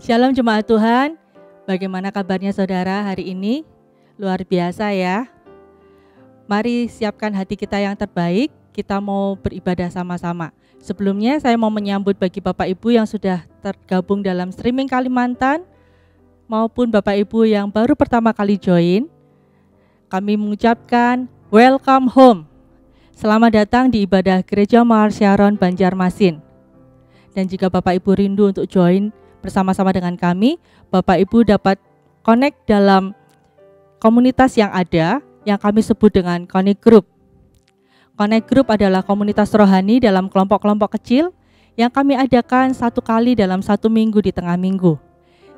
Shalom jemaat Tuhan, bagaimana kabarnya saudara hari ini? Luar biasa ya. Mari siapkan hati kita yang terbaik, kita mau beribadah sama-sama. Sebelumnya saya mau menyambut bagi Bapak Ibu yang sudah tergabung dalam streaming Kalimantan, maupun Bapak Ibu yang baru pertama kali join. Kami mengucapkan welcome home. Selamat datang di ibadah Gereja Mahar Syaron Banjarmasin. Dan jika Bapak Ibu rindu untuk join bersama-sama dengan kami, Bapak Ibu dapat connect dalam komunitas yang ada, yang kami sebut dengan Connect Group. Connect Group adalah komunitas rohani dalam kelompok-kelompok kecil yang kami adakan satu kali dalam satu minggu di tengah minggu.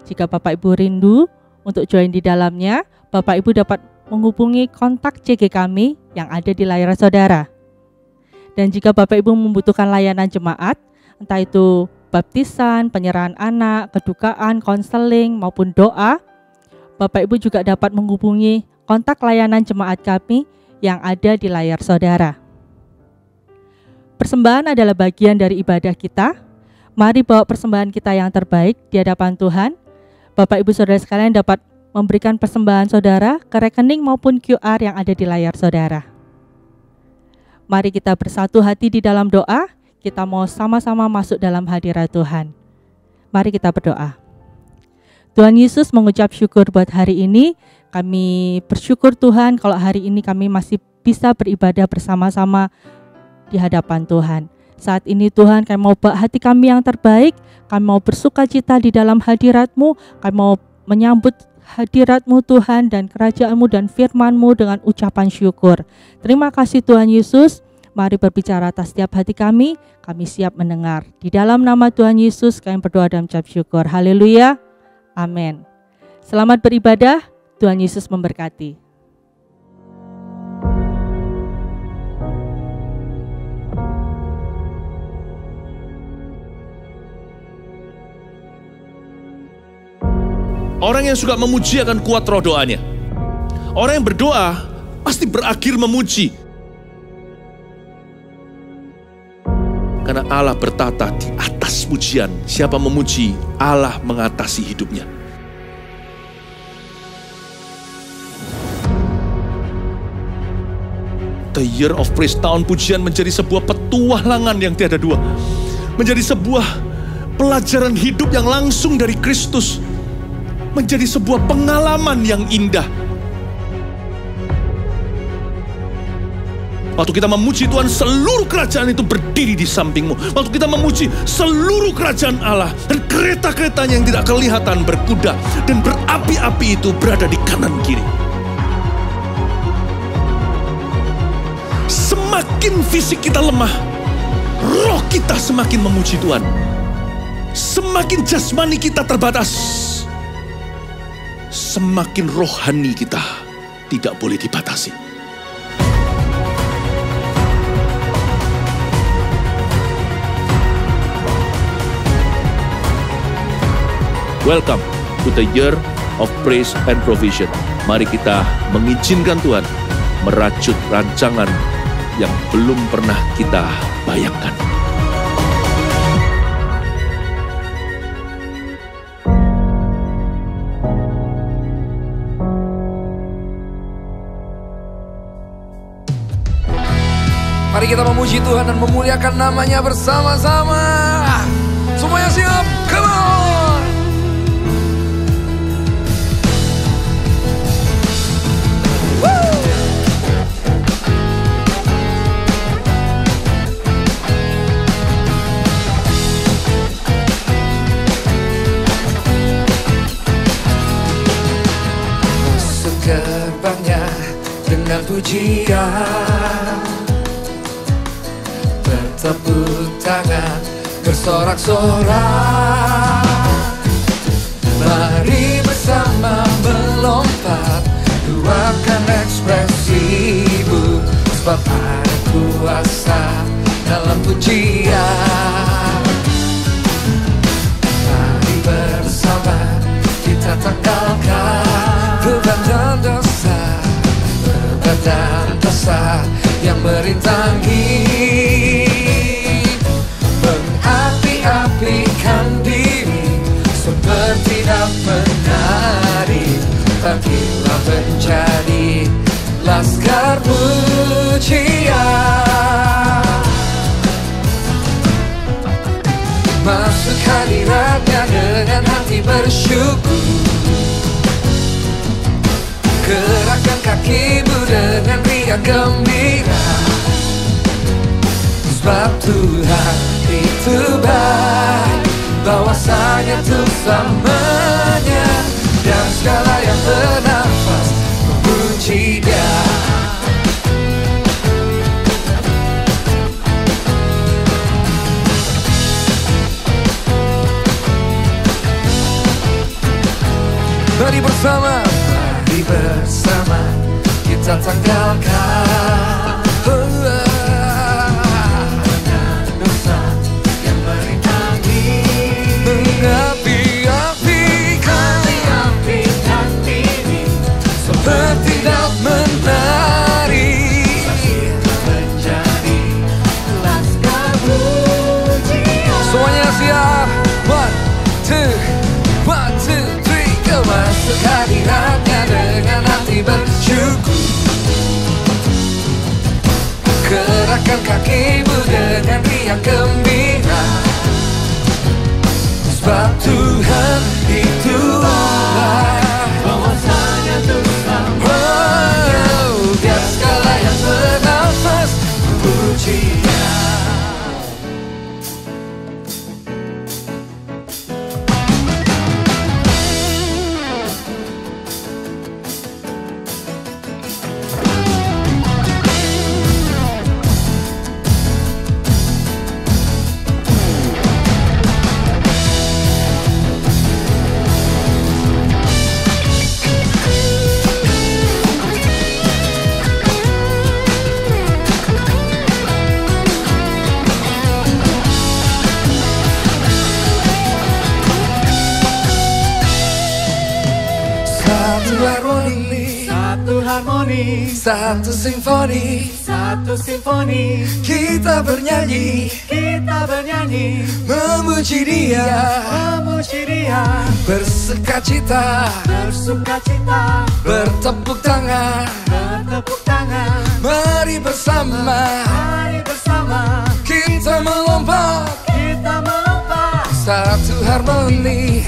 Jika Bapak Ibu rindu untuk join di dalamnya, Bapak Ibu dapat menghubungi kontak CG kami yang ada di layar saudara. Dan jika Bapak Ibu membutuhkan layanan jemaat, entah itu baptisan, penyerahan anak, kedukaan, konseling, maupun doa, Bapak Ibu juga dapat menghubungi kontak layanan jemaat kami yang ada di layar saudara. Persembahan adalah bagian dari ibadah kita. Mari bawa persembahan kita yang terbaik di hadapan Tuhan. Bapak Ibu saudara sekalian dapat memberikan persembahan saudara ke rekening maupun QR yang ada di layar saudara. Mari kita bersatu hati di dalam doa. Kita mau sama-sama masuk dalam hadirat Tuhan. Mari kita berdoa. Tuhan Yesus, mengucap syukur buat hari ini. Kami bersyukur Tuhan kalau hari ini kami masih bisa beribadah bersama-sama di hadapan Tuhan. Saat ini Tuhan, kami mau bawa hati kami yang terbaik. Kami mau bersuka cita di dalam hadirat-Mu. Kami mau menyambut hadirat-Mu Tuhan dan kerajaan-Mu dan firman-Mu dengan ucapan syukur. Terima kasih Tuhan Yesus. Mari berbicara atas setiap hati kami siap mendengar. Di dalam nama Tuhan Yesus kami berdoa dan mengucap syukur. Haleluya, amin. Selamat beribadah, Tuhan Yesus memberkati. Orang yang suka memuji akan kuat roh doanya. Orang yang berdoa pasti berakhir memuji. Karena Allah bertata di atas pujian. Siapa memuji, Allah mengatasi hidupnya. The Year of Praise, tahun pujian menjadi sebuah petualangan yang tiada dua. Menjadi sebuah pelajaran hidup yang langsung dari Kristus. Menjadi sebuah pengalaman yang indah. Waktu kita memuji Tuhan, seluruh kerajaan itu berdiri di sampingmu. Waktu kita memuji, seluruh kerajaan Allah dan kereta-keretanya yang tidak kelihatan berkuda dan berapi-api itu berada di kanan kiri. Semakin fisik kita lemah, roh kita semakin memuji Tuhan. Semakin jasmani kita terbatas, semakin rohani kita tidak boleh dibatasi. Welcome to the Year of Praise and Provision. Mari kita mengizinkan Tuhan merajut rancangan yang belum pernah kita bayangkan. Mari kita memuji Tuhan dan memuliakan namanya bersama-sama. Semuanya siap? Come on! Gerbangnya dengan pujian, bertepuk tangan, bersorak-sorak. Mari bersama melompat, luapkan ekspresimu, sebab ada kuasa dalam pujian. Mari bersama kita tanggalkan beban dan dosa yang merintangi, mengapi-apikan diri seperti bangkitlah menjadi laskar pujian. Masuk hadiratnya dengan hati bersyukur, gerakkan kakimu dengan riang gembira, sebab Tuhan itu baik, bahwasanya Tuhan selamanya, dan segala yang bernafas memuji Dia. Mari bersama kita tanggalkan dosa yang merintangi, mengapi-apikan diri seperti daun menari, menjadi laskar pujian. Semuanya siap? 1, 2, 3, go. Masuk hadiratnya dengan hati bersyukur, gerakkan kakimu dengan riang gembira, sebab Tuhan itu baik, bahwasanya Tuhan selamanya, biar segala yang bernafas memuji Dia. Satu simfoni, kita bernyanyi, memuji Dia, bersukacita, bertepuk tangan, mari bersama, kita melompat, satu harmoni,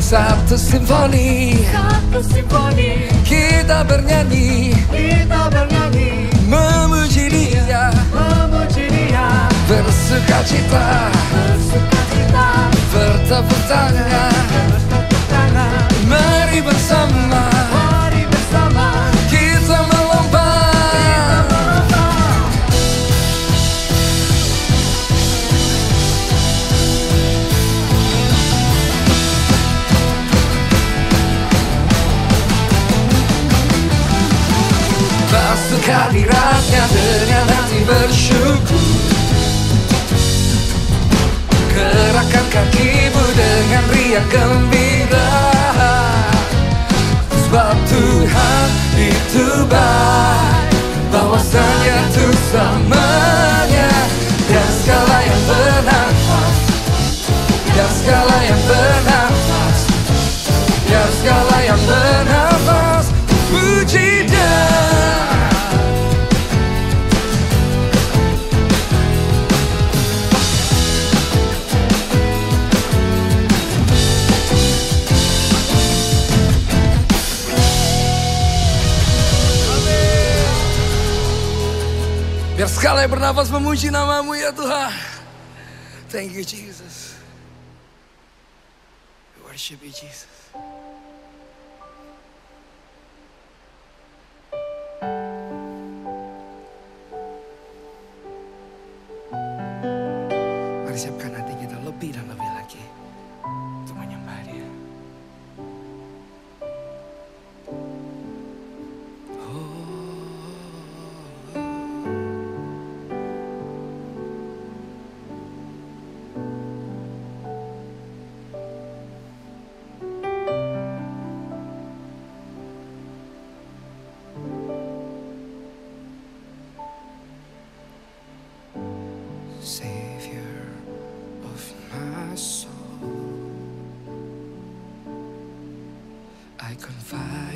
satu simfoni, kita bernyanyi, memuji Dia, bersukacita, bertepuk tangan, mari bersama, kita melompat. Masuk hadiratnya dengan hati bersyukur, gerakkan kakimu dengan riang gembira, sebab Tuhan itu baik, bahwasanya Tuhan selamanya, dan segala yang bernafas, dan segala yang bernafas, dan segala yang bernafas, puji Dia. Biar segala yang bernafas memuji nama-Mu ya Tuhan. Thank you Jesus. We worship you Jesus. Mari siapkan hati kita lebih dan lebih lagi untuk menyembah Dia.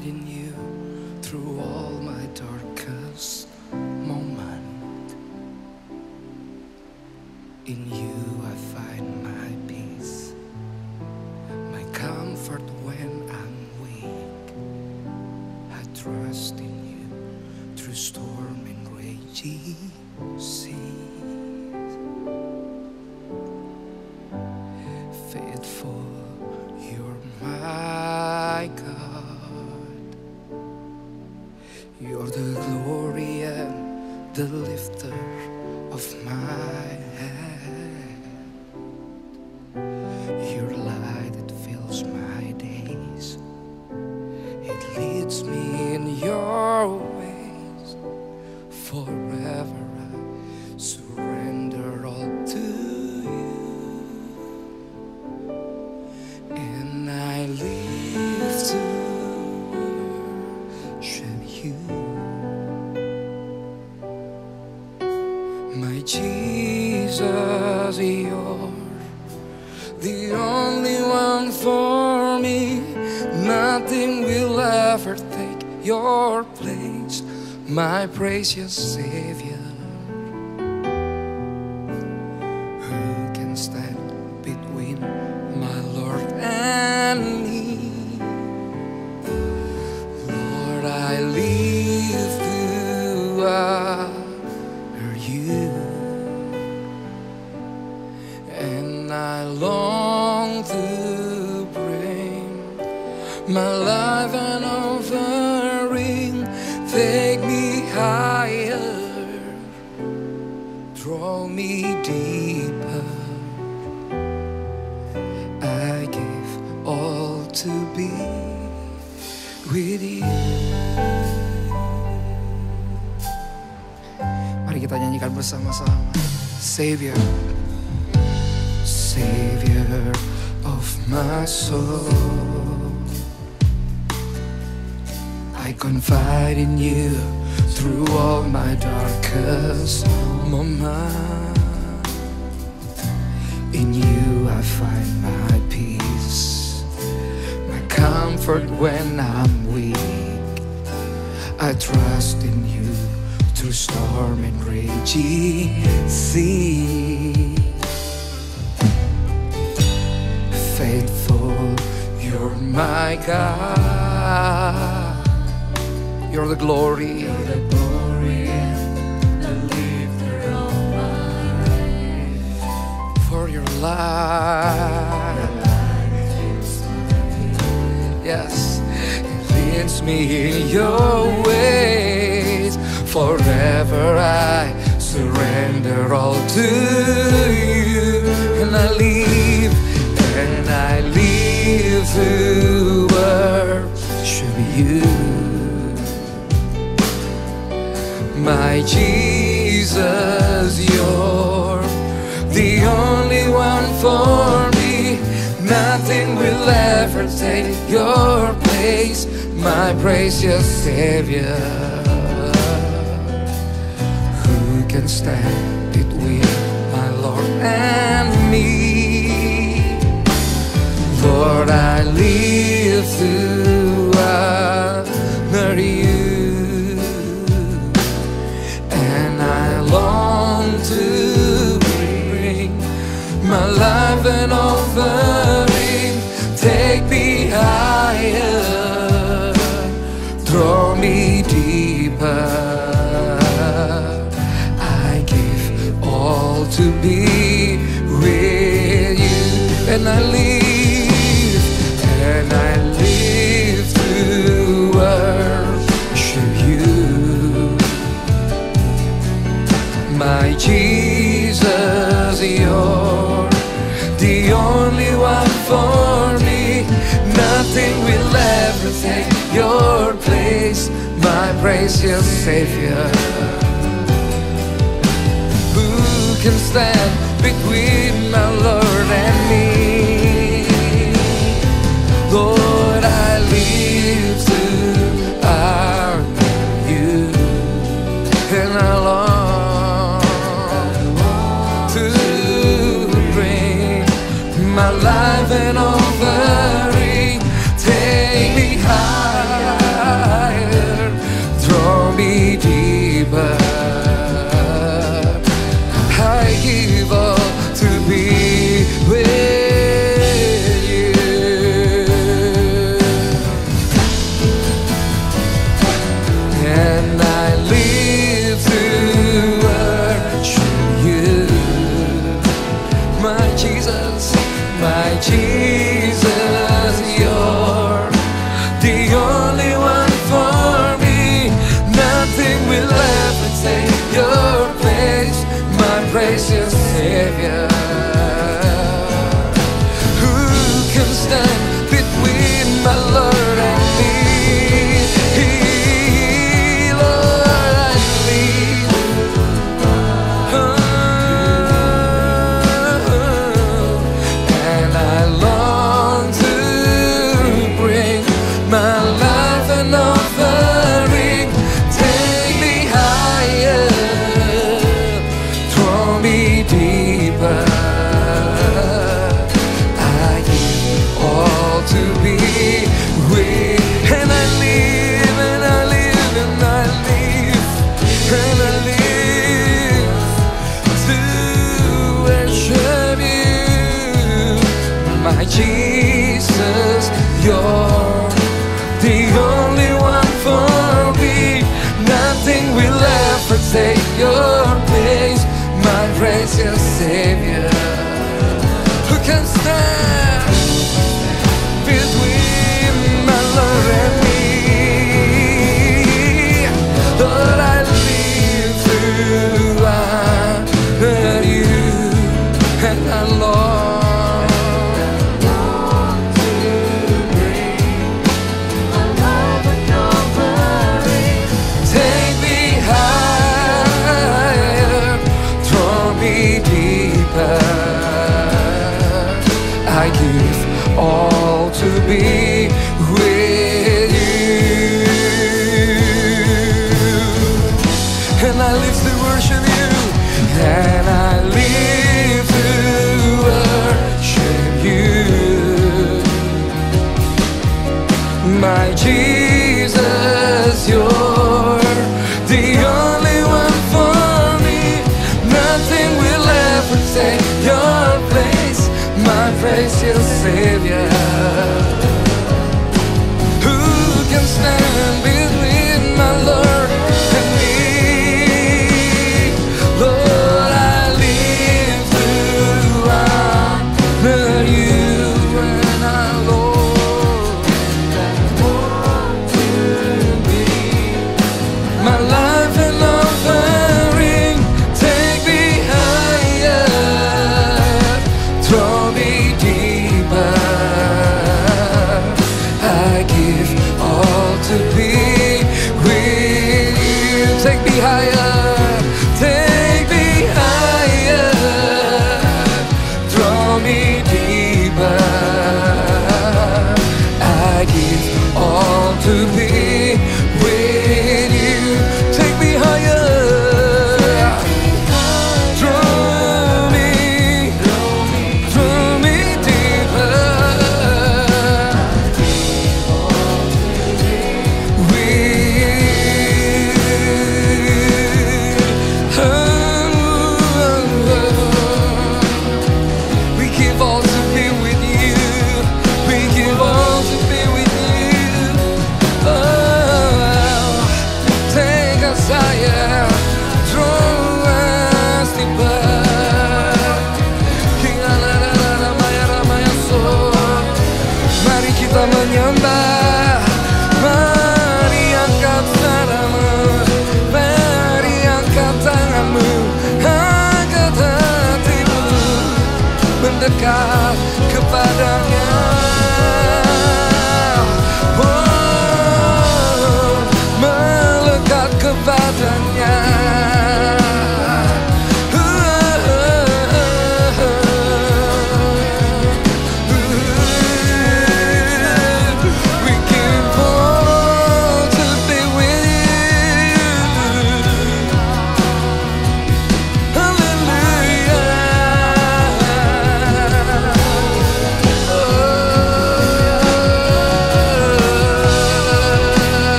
confide in you through all my darkest moment. In you I find my peace, my comfort when I'm weak. I trust in you through storm and raging seas. Faithful, you're my God. You're the glory and the lifter of my head. Your light, it fills my days. It leads me in your ways. Forever I surrender all to you, and I live to worship you. My Jesus, you're the only one for me. Nothing will ever take your place, my precious Savior. Who can stand between my Lord and me? Lord, I live to honor you, and I long to bring my life an offering. Take me higher, draw me deeper. I give all to be with you. Mari kita nyanyikan bersama-sama. Savior, Savior of my soul, I confide in you through all my darkest moments. In you I find my peace, my comfort when I'm weak. I trust in you through storm and raging sea. Faithful, you're my God. You're the glory, and the lifter of my life. For your life, yes, it leads me in your ways. Forever I surrender all to you, and I live to worship you. My Jesus, you're the only one for me. Nothing will ever take your place, my precious Savior. Who can stand between my Lord and me? Lord, I live to honor you, long to bring my life an offering. Take me higher, draw me deeper. I give all to be with you, and I live to worship you. My Jesus, you're the only one for me. Nothing will ever take your place, my precious Savior. Who can stand between my Lord and me? Lord, I live to honor you, and I long to bring my life an offering. Take me higher,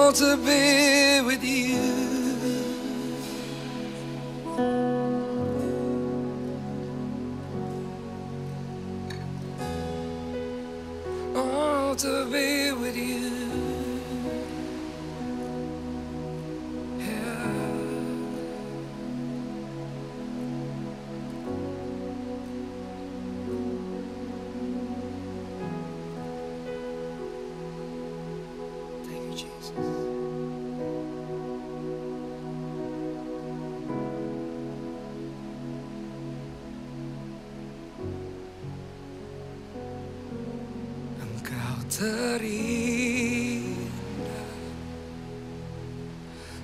Oh, to be with you. Oh, to be with you. Terindah,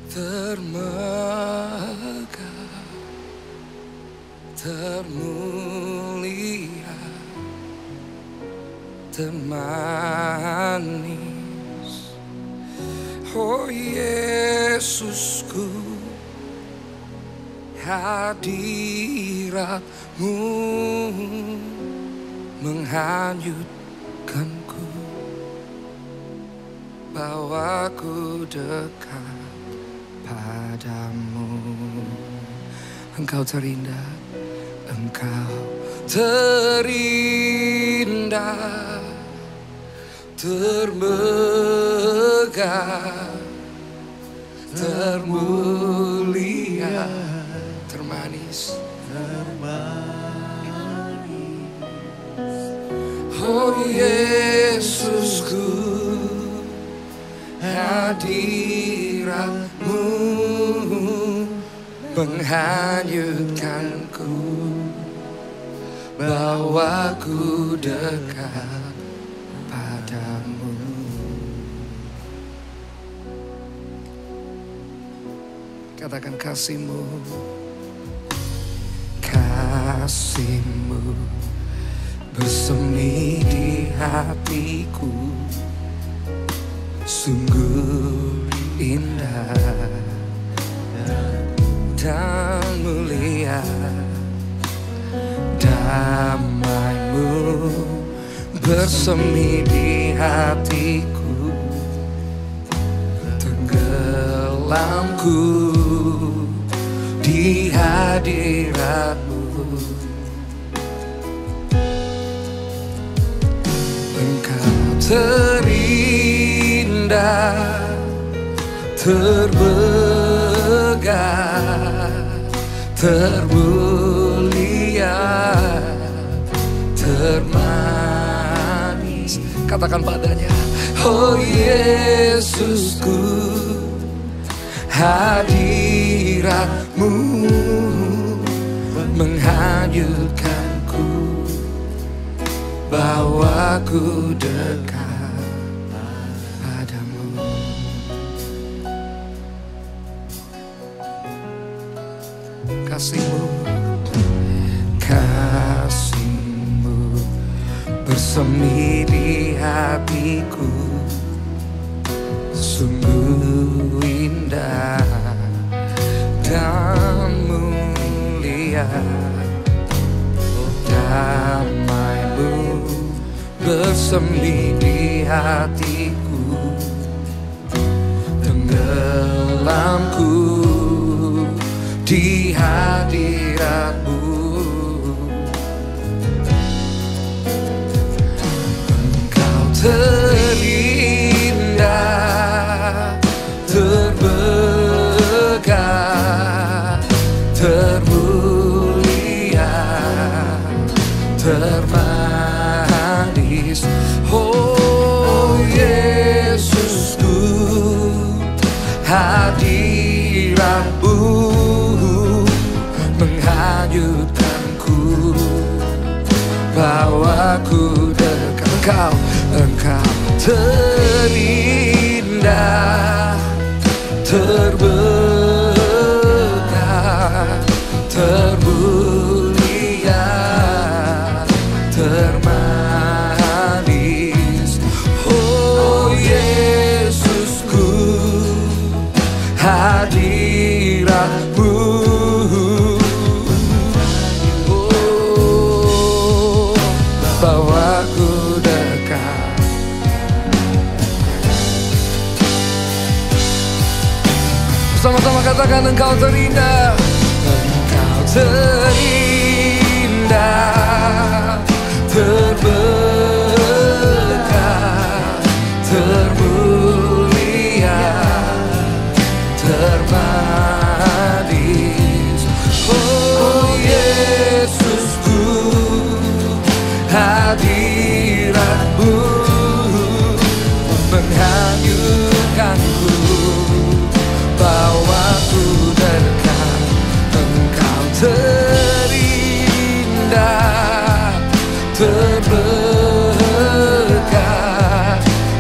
termegah, termulia, termanis. Oh Yesusku, hadiratmu menghanyutkanku, bawaku dekat padamu. Engkau terindah, engkau terindah, termegah, termulia, termanis. Oh Yesusku, hadiratmu menghanyutkanku, bawaku dekat padamu. Katakan kasih-Mu, kasih-Mu bersemi di hatiku, sungguh indah dan mulia. Damai-Mu bersemi di hatiku, tenggelamku di hadirat-Mu. Engkau terindah, termegah, termulia, termanis. Katakan padanya, oh Yesusku, hadirat-Mu menghanyutkanku, bawaku dekat padamu. Kasih-Mu, kasih-Mu bersemi di hatiku, sungguh indah dan mulia. Damai-Mu bersemi di hatiku, tenggelamku di hadirat-Mu. Engkau terindah, termegah, termulia, termanis. Oh Yesusku, hadirat-Mu menghanyutkanku, bawaku dekat. Engkau Sama-sama katakan engkau terindah. Engkau terindah, terberkah, termulia, termanis. Oh Yesusku, hadiratmu menghanyutkanku, bawaku dekat. Engkau terindah, terberkah,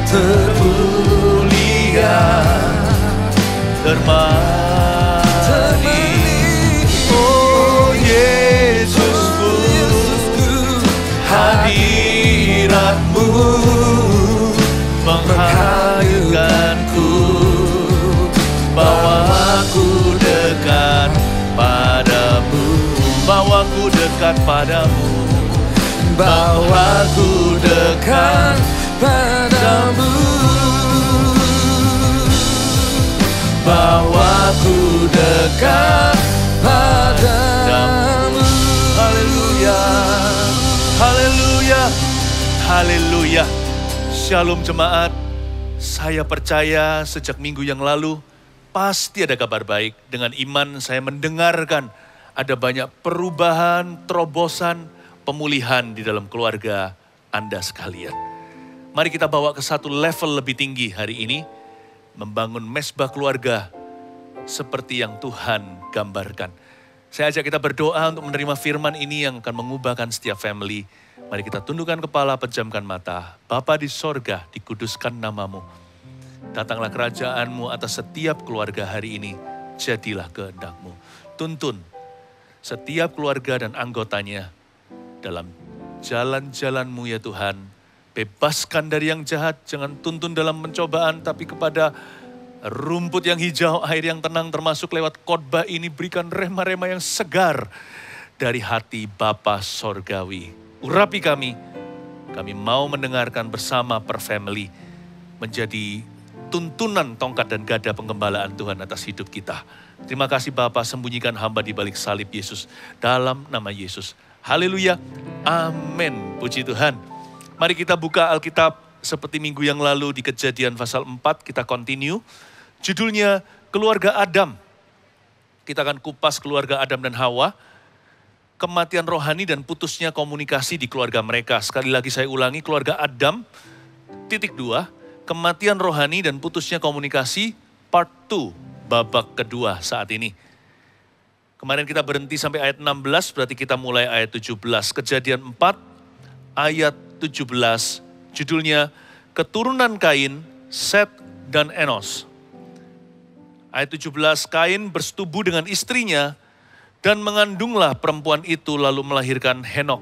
termulia, termanis. Oh Yesusku, hadiratmu menghanyutkanku, bawaku dekat padamu, bawaku dekat padamu, bawaku dekat padamu, bawaku dekat padamu. Haleluya, haleluya, haleluya. Shalom jemaat, saya percaya sejak minggu yang lalu pasti ada kabar baik. Dengan iman saya mendengarkan ada banyak perubahan, terobosan, pemulihan di dalam keluarga Anda sekalian. Mari kita bawa ke satu level lebih tinggi hari ini, membangun mesbah keluarga seperti yang Tuhan gambarkan. Saya ajak kita berdoa untuk menerima firman ini yang akan mengubahkan setiap family. Mari kita tundukkan kepala, pejamkan mata. Bapa di sorga, dikuduskan namamu. Datanglah kerajaanmu atas setiap keluarga hari ini. Jadilah kehendak-Mu. Tuntun setiap keluarga dan anggotanya dalam jalan-jalan-Mu ya Tuhan. Bebaskan dari yang jahat, jangan tuntun dalam pencobaan, tapi kepada rumput yang hijau, air yang tenang, termasuk lewat khotbah ini berikan rema-rema yang segar dari hati Bapa Sorgawi. Urapi kami mau mendengarkan bersama per family, menjadi tuntunan tongkat dan gada penggembalaan Tuhan atas hidup kita. Terima kasih Bapa, sembunyikan hamba di balik salib Yesus, dalam nama Yesus. Haleluya, amin, puji Tuhan. Mari kita buka Alkitab seperti minggu yang lalu di Kejadian pasal 4, kita continue. Judulnya Keluarga Adam. Kita akan kupas keluarga Adam dan Hawa. Kematian rohani dan putusnya komunikasi di keluarga mereka. Sekali lagi saya ulangi, keluarga Adam, titik 2, kematian rohani dan putusnya komunikasi, part 2, babak kedua saat ini. Kemarin kita berhenti sampai ayat 16, berarti kita mulai ayat 17. Kejadian 4, ayat 17, judulnya Keturunan Kain, Set, dan Enos. Ayat 17, Kain bersetubuh dengan istrinya, dan mengandunglah perempuan itu lalu melahirkan Henok.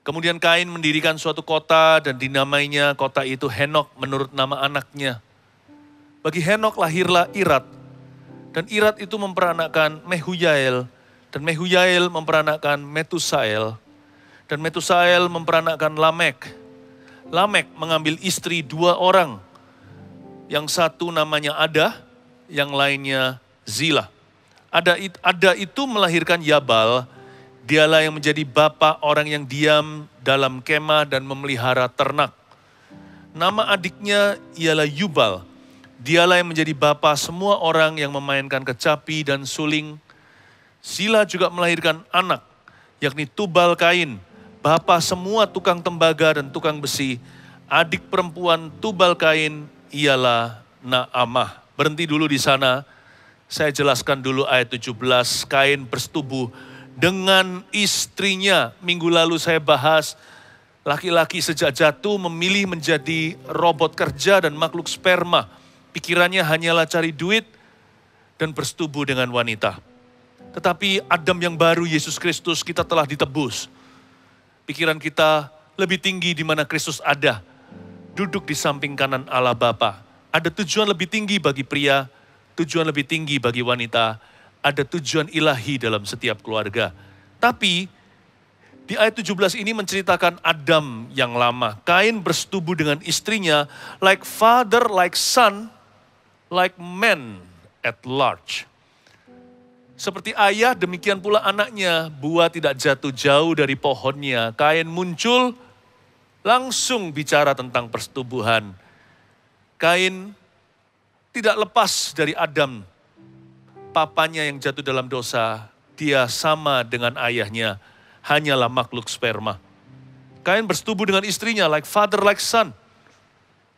Kemudian Kain mendirikan suatu kota dan dinamainya kota itu Henok menurut nama anaknya. Bagi Henok lahirlah Irad. Dan Irad itu memperanakkan Mehujael. Dan Mehujael memperanakkan Metusael. Dan Metusael memperanakkan Lamek. Lamek mengambil istri 2 orang. Yang satu namanya Ada, yang lainnya Zila. Ada itu melahirkan Yabal, dialah yang menjadi bapa orang yang diam dalam kemah dan memelihara ternak. Nama adiknya ialah Yubal, dialah yang menjadi bapa semua orang yang memainkan kecapi dan suling. Zila juga melahirkan anak, yakni Tubal Kain, bapa semua tukang tembaga dan tukang besi. Adik perempuan Tubal Kain ialah Naamah. Berhenti dulu di sana. Saya jelaskan dulu ayat 17, Kain bersetubuh dengan istrinya. Minggu lalu saya bahas, laki-laki sejak jatuh memilih menjadi robot kerja dan makhluk sperma. Pikirannya hanyalah cari duit dan bersetubuh dengan wanita. Tetapi Adam yang baru, Yesus Kristus, kita telah ditebus. Pikiran kita lebih tinggi di mana Kristus ada. Duduk di samping kanan Allah Bapa. Ada tujuan lebih tinggi bagi pria, tujuan lebih tinggi bagi wanita, ada tujuan ilahi dalam setiap keluarga. Tapi di ayat 17 ini menceritakan Adam yang lama. Kain bersetubuh dengan istrinya, like father, like son, like men at large. Seperti ayah, demikian pula anaknya. Buah tidak jatuh jauh dari pohonnya. Kain muncul, langsung bicara tentang persetubuhan. Kain tidak lepas dari Adam. Papanya yang jatuh dalam dosa, dia sama dengan ayahnya. Hanyalah makhluk sperma. Kain bersetubuh dengan istrinya, like father, like son.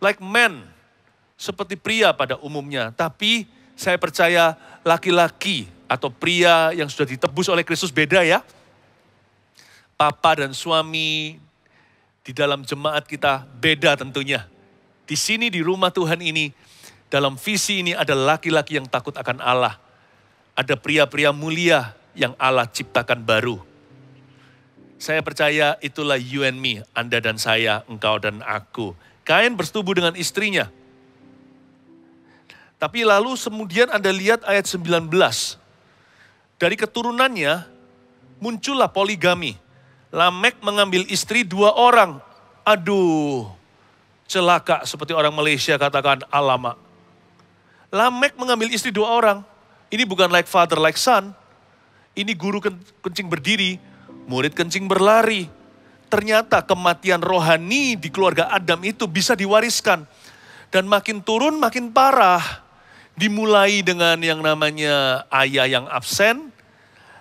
Like man, seperti pria pada umumnya. Tapi saya percaya laki-laki atau pria yang sudah ditebus oleh Kristus beda ya. Papa dan suami di dalam jemaat kita beda tentunya. Di sini di rumah Tuhan ini, dalam visi ini ada laki-laki yang takut akan Allah. Ada pria-pria mulia yang Allah ciptakan baru. Saya percaya itulah you and me, Anda dan saya, engkau dan aku. Kain bersetubuh dengan istrinya. Tapi lalu kemudian Anda lihat ayat 19. Dari keturunannya muncullah poligami. Lamek mengambil istri 2 orang. Aduh, celaka seperti orang Malaysia katakan alamak. Lamek mengambil istri 2 orang. Ini bukan like father, like son. Ini guru kencing berdiri, murid kencing berlari. Ternyata kematian rohani di keluarga Adam itu bisa diwariskan. Dan makin turun makin parah. Dimulai dengan yang namanya ayah yang absen,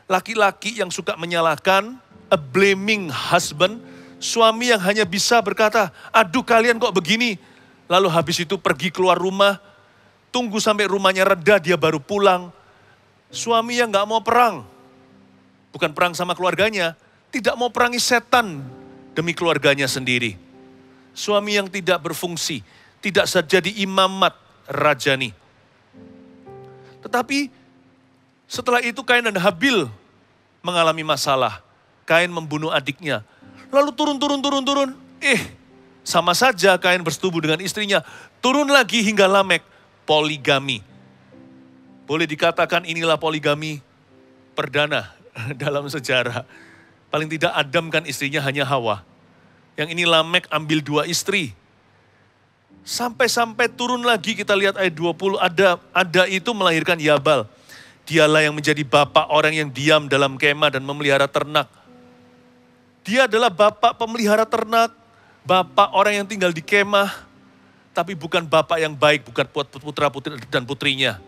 laki-laki yang suka menyalahkan, a blaming husband, suami yang hanya bisa berkata, aduh kalian kok begini. Lalu habis itu pergi keluar rumah, tunggu sampai rumahnya reda dia baru pulang. Suami yang gak mau perang, bukan perang sama keluarganya, tidak mau perangi setan demi keluarganya sendiri. Suami yang tidak berfungsi, tidak jadi imamat rajani. Tetapi setelah itu Kain dan Habil mengalami masalah. Kain membunuh adiknya. Lalu turun. Sama saja Kain bersetubuh dengan istrinya. Turun lagi hingga Lamek. Poligami. Boleh dikatakan inilah poligami perdana dalam sejarah. Paling tidak Adam kan istrinya hanya Hawa. Yang ini Lamek ambil 2 istri. Sampai turun lagi kita lihat ayat 20, ada itu melahirkan Yabal. Dialah yang menjadi bapak orang yang diam dalam kemah dan memelihara ternak. Dia adalah bapak pemelihara ternak, bapak orang yang tinggal di kemah, tapi bukan bapak yang baik, bukan putra-putri dan putrinya.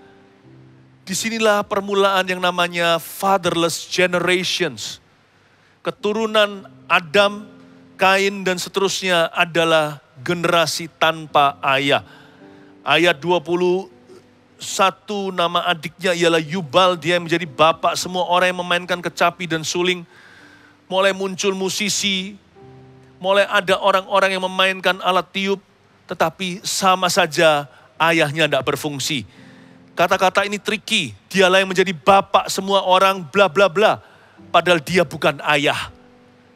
Disinilah permulaan yang namanya fatherless generations. Keturunan Adam, Kain dan seterusnya adalah generasi tanpa ayah. Ayat 21 nama adiknya ialah Yubal, dia yang menjadi bapak semua orang yang memainkan kecapi dan suling. Mulai muncul musisi, mulai ada orang-orang yang memainkan alat tiup, tetapi sama saja ayahnya tidak berfungsi. Kata-kata ini tricky, dialah yang menjadi bapak semua orang bla bla bla. Padahal dia bukan ayah.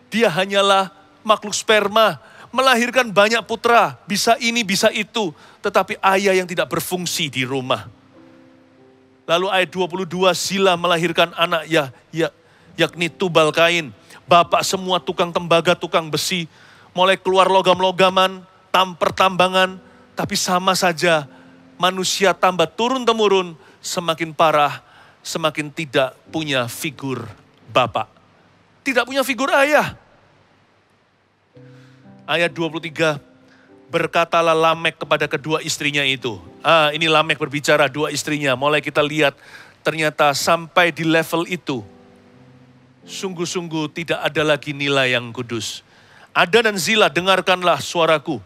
Dia hanyalah makhluk sperma, melahirkan banyak putra, bisa ini, bisa itu. Tetapi ayah yang tidak berfungsi di rumah. Lalu ayat 22, Zila melahirkan anak yakni Tubal Kain. Bapak semua tukang tembaga, tukang besi. Mulai keluar logam-logaman, pertambangan. Tapi sama saja manusia tambah turun-temurun, semakin parah, semakin tidak punya figur bapak. Tidak punya figur ayah. Ayat 23, berkatalah Lamek kepada kedua istrinya itu. Ini Lamek berbicara, 2 istrinya. Mulai kita lihat, ternyata sampai di level itu, sungguh-sungguh tidak ada lagi nilai yang kudus. Ada dan Zila, dengarkanlah suaraku.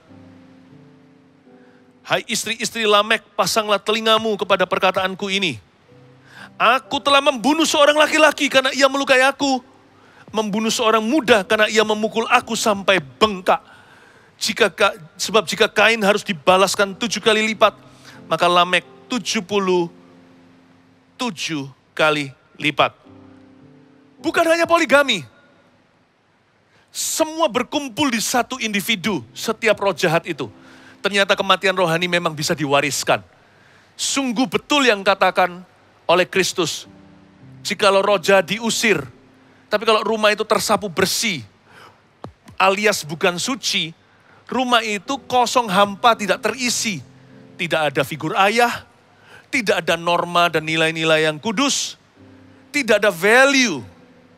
Hai istri-istri Lamek, pasanglah telingamu kepada perkataanku ini. Aku telah membunuh seorang laki-laki karena ia melukai aku. Membunuh seorang muda karena ia memukul aku sampai bengkak. Sebab jika Kain harus dibalaskan 7 kali lipat, maka Lamek 77 kali lipat. Bukan hanya poligami. Semua berkumpul di satu individu, setiap roh jahat itu. Ternyata kematian rohani memang bisa diwariskan. Sungguh betul yang katakan oleh Kristus. Jikalau roh jahat diusir, tapi kalau rumah itu tersapu bersih, alias bukan suci, rumah itu kosong hampa, tidak terisi. Tidak ada figur ayah, tidak ada norma dan nilai-nilai yang kudus, tidak ada value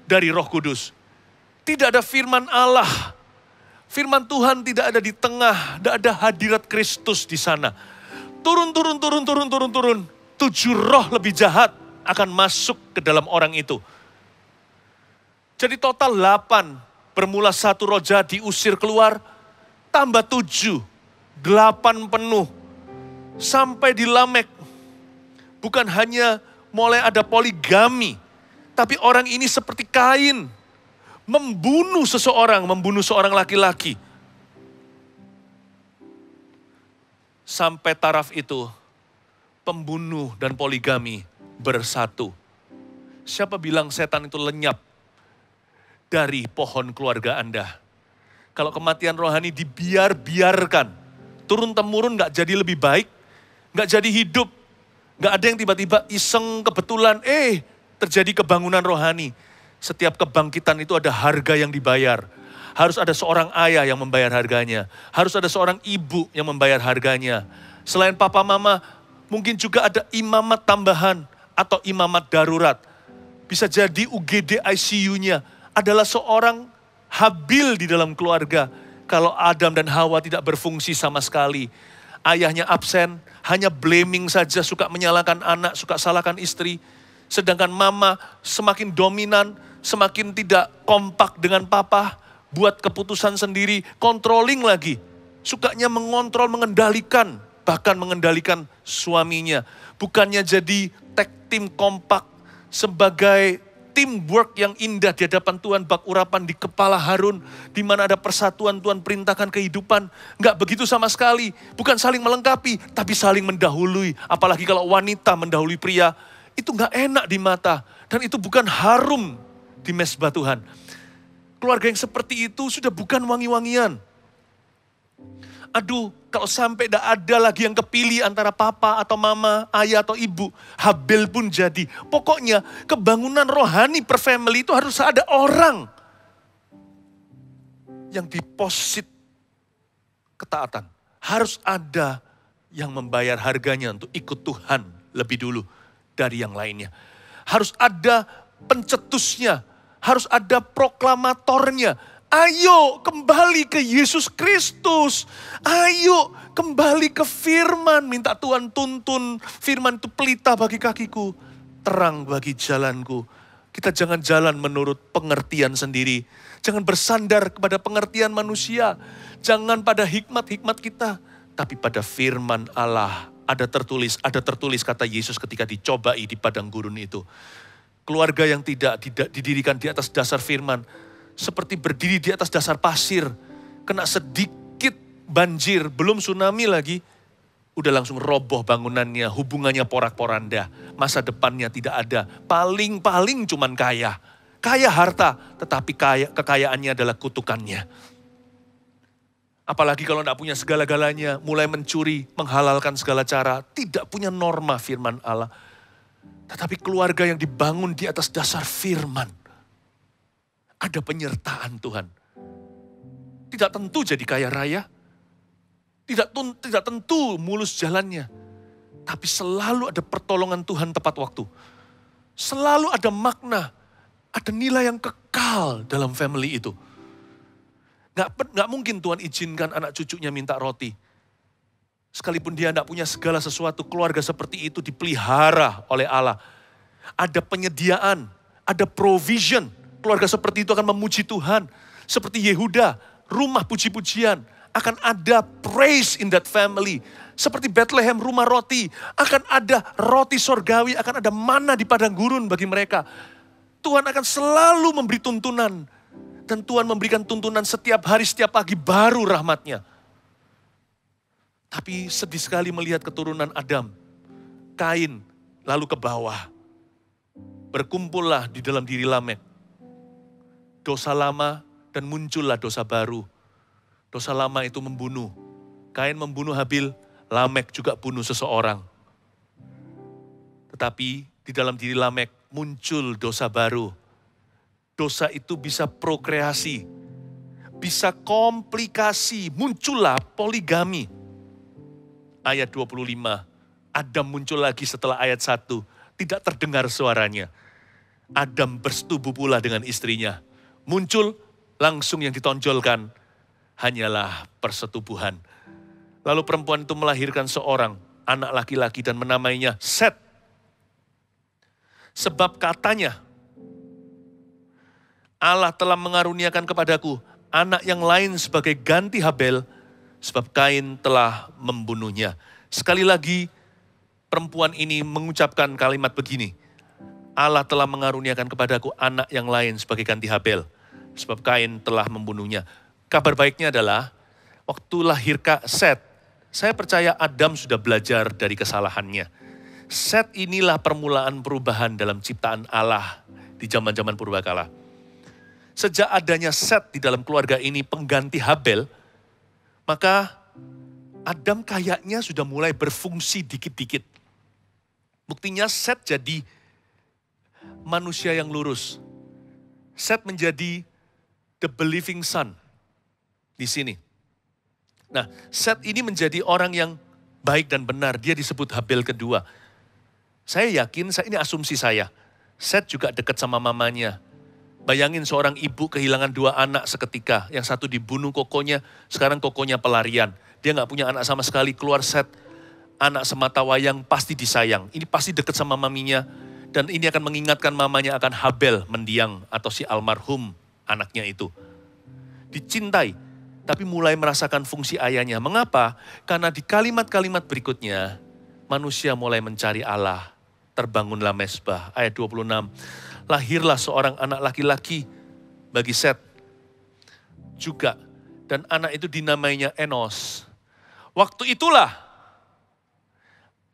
dari Roh Kudus. Tidak ada firman Allah. Firman Tuhan tidak ada di tengah, tidak ada hadirat Kristus di sana. Turun. 7 roh lebih jahat akan masuk ke dalam orang itu. Jadi total 8, bermula 1 roh jahat diusir keluar, tambah 7, 8 penuh. Sampai di Lamek, bukan hanya mulai ada poligami, tapi orang ini seperti Kain, membunuh seorang laki-laki. Sampai taraf itu, pembunuh dan poligami bersatu. Siapa bilang setan itu lenyap dari pohon keluarga Anda? Kalau kematian rohani dibiarkan, turun-temurun gak jadi lebih baik, gak jadi hidup. Gak ada yang tiba-tiba iseng kebetulan, terjadi kebangunan rohani. Setiap kebangkitan itu ada harga yang dibayar. Harus ada seorang ayah yang membayar harganya. Harus ada seorang ibu yang membayar harganya. Selain papa mama, mungkin juga ada imamat tambahan atau imamat darurat. Bisa jadi UGD ICU-nya adalah seorang Habil di dalam keluarga. Kalau Adam dan Hawa tidak berfungsi sama sekali. Ayahnya absen, hanya blaming saja, suka menyalahkan anak, suka salahkan istri. Sedangkan mama semakin dominan, semakin tidak kompak dengan papa, buat keputusan sendiri, controlling lagi. Sukanya mengontrol, mengendalikan, bahkan mengendalikan suaminya. Bukannya jadi tag team kompak sebagai teamwork yang indah di hadapan Tuhan, bak urapan di kepala Harun, di mana ada persatuan Tuhan perintahkan kehidupan. Enggak begitu sama sekali, bukan saling melengkapi, tapi saling mendahului. Apalagi kalau wanita mendahului pria, itu enggak enak di mata. Dan itu bukan harum di mezbah Tuhan. Keluarga yang seperti itu sudah bukan wangi-wangian. Aduh, kalau sampai tidak ada lagi yang kepilih antara papa atau mama, ayah atau ibu, Habil pun jadi. Pokoknya kebangunan rohani per family itu harus ada orang yang deposit ketaatan. Harus ada yang membayar harganya untuk ikut Tuhan lebih dulu dari yang lainnya. Harus ada pencetusnya, harus ada proklamatornya. Ayo kembali ke Yesus Kristus. Ayo kembali ke firman. Minta Tuhan tuntun. Firman itu pelita bagi kakiku, terang bagi jalanku. Kita jangan jalan menurut pengertian sendiri. Jangan bersandar kepada pengertian manusia. Jangan pada hikmat-hikmat kita. Tapi pada firman Allah. Ada tertulis kata Yesus ketika dicobai di padang gurun itu. Keluarga yang tidak didirikan di atas dasar firman, seperti berdiri di atas dasar pasir, kena sedikit banjir, belum tsunami lagi, udah langsung roboh bangunannya, hubungannya porak-poranda, masa depannya tidak ada, paling cuman kaya harta, tetapi kekayaannya adalah kutukannya. Apalagi kalau tidak punya segala-galanya, mulai mencuri, menghalalkan segala cara, tidak punya norma firman Allah. Tetapi keluarga yang dibangun di atas dasar firman, ada penyertaan Tuhan. Tidak tentu jadi kaya raya. Tidak tentu mulus jalannya. Tapi selalu ada pertolongan Tuhan tepat waktu. Selalu ada makna. Ada nilai yang kekal dalam family itu. Gak mungkin Tuhan izinkan anak cucunya minta roti. Sekalipun dia tidak punya segala sesuatu, keluarga seperti itu dipelihara oleh Allah. Ada penyediaan, ada provision. Keluarga seperti itu akan memuji Tuhan. Seperti Yehuda, rumah puji-pujian. Akan ada praise in that family. Seperti Bethlehem, rumah roti. Akan ada roti sorgawi, akan ada mana di padang gurun bagi mereka. Tuhan akan selalu memberi tuntunan. Dan Tuhan memberikan tuntunan setiap hari, setiap pagi baru rahmatnya. Tapi sedih sekali melihat keturunan Adam. Kain lalu ke bawah. Berkumpullah di dalam diri Lamek dosa lama dan muncullah dosa baru. Dosa lama itu membunuh. Kain membunuh Habil, Lamek juga bunuh seseorang. Tetapi di dalam diri Lamek muncul dosa baru. Dosa itu bisa prokreasi, bisa komplikasi, muncullah poligami. Ayat 25, Adam muncul lagi setelah ayat 1. Tidak terdengar suaranya. Adam bersetubuh pula dengan istrinya. Muncul, langsung yang ditonjolkan hanyalah persetubuhan. Lalu perempuan itu melahirkan seorang anak laki-laki dan menamainya Set. Sebab katanya, Allah telah mengaruniakan kepadaku anak yang lain sebagai ganti Habel, sebab Kain telah membunuhnya. Sekali lagi, perempuan ini mengucapkan kalimat begini, Allah telah mengaruniakan kepadaku anak yang lain sebagai ganti Habel, sebab Kain telah membunuhnya. Kabar baiknya adalah, waktu lahir Set, saya percaya Adam sudah belajar dari kesalahannya. Set inilah permulaan perubahan dalam ciptaan Allah di zaman-zaman purbakala. Sejak adanya Set di dalam keluarga ini pengganti Habel, maka Adam kayaknya sudah mulai berfungsi dikit-dikit. Buktinya Set jadi manusia yang lurus. Set menjadi the believing son di sini. Nah, Set ini menjadi orang yang baik dan benar. Dia disebut Habel kedua. Saya yakin, ini asumsi saya, Set juga dekat sama mamanya. Bayangin seorang ibu kehilangan 2 anak seketika. Yang satu dibunuh kokonya, sekarang kokonya pelarian. Dia gak punya anak sama sekali, keluar Set. Anak semata wayang pasti disayang. Ini pasti dekat sama maminya. Dan ini akan mengingatkan mamanya akan Habel mendiang atau si almarhum anaknya itu. Dicintai, tapi mulai merasakan fungsi ayahnya. Mengapa? Karena di kalimat-kalimat berikutnya, manusia mulai mencari Allah. Terbangunlah mezbah, ayat 26. Lahirlah seorang anak laki-laki bagi Set juga. Dan anak itu dinamainya Enos. Waktu itulah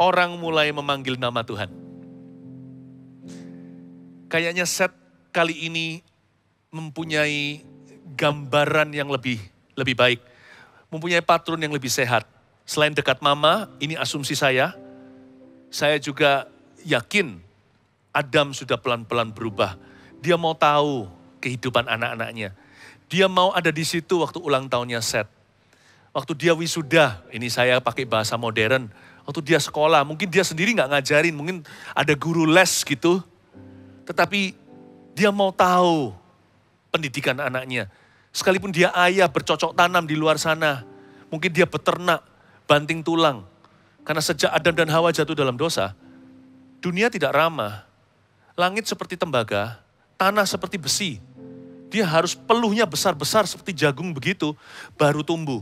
orang mulai memanggil nama Tuhan. Kayaknya Set kali ini mempunyai gambaran yang lebih baik. Mempunyai patron yang lebih sehat. Selain dekat mama, ini asumsi saya juga yakin Adam sudah pelan-pelan berubah. Dia mau tahu kehidupan anak-anaknya. Dia mau ada di situ waktu ulang tahunnya Set. Waktu dia wisuda, ini saya pakai bahasa modern. Waktu dia sekolah, mungkin dia sendiri gak ngajarin, mungkin ada guru les gitu. Tetapi dia mau tahu pendidikan anaknya. Sekalipun dia ayah bercocok tanam di luar sana. Mungkin dia beternak, banting tulang. Karena sejak Adam dan Hawa jatuh dalam dosa, dunia tidak ramah. Langit seperti tembaga, tanah seperti besi. Dia harus peluhnya besar-besar seperti jagung begitu, baru tumbuh.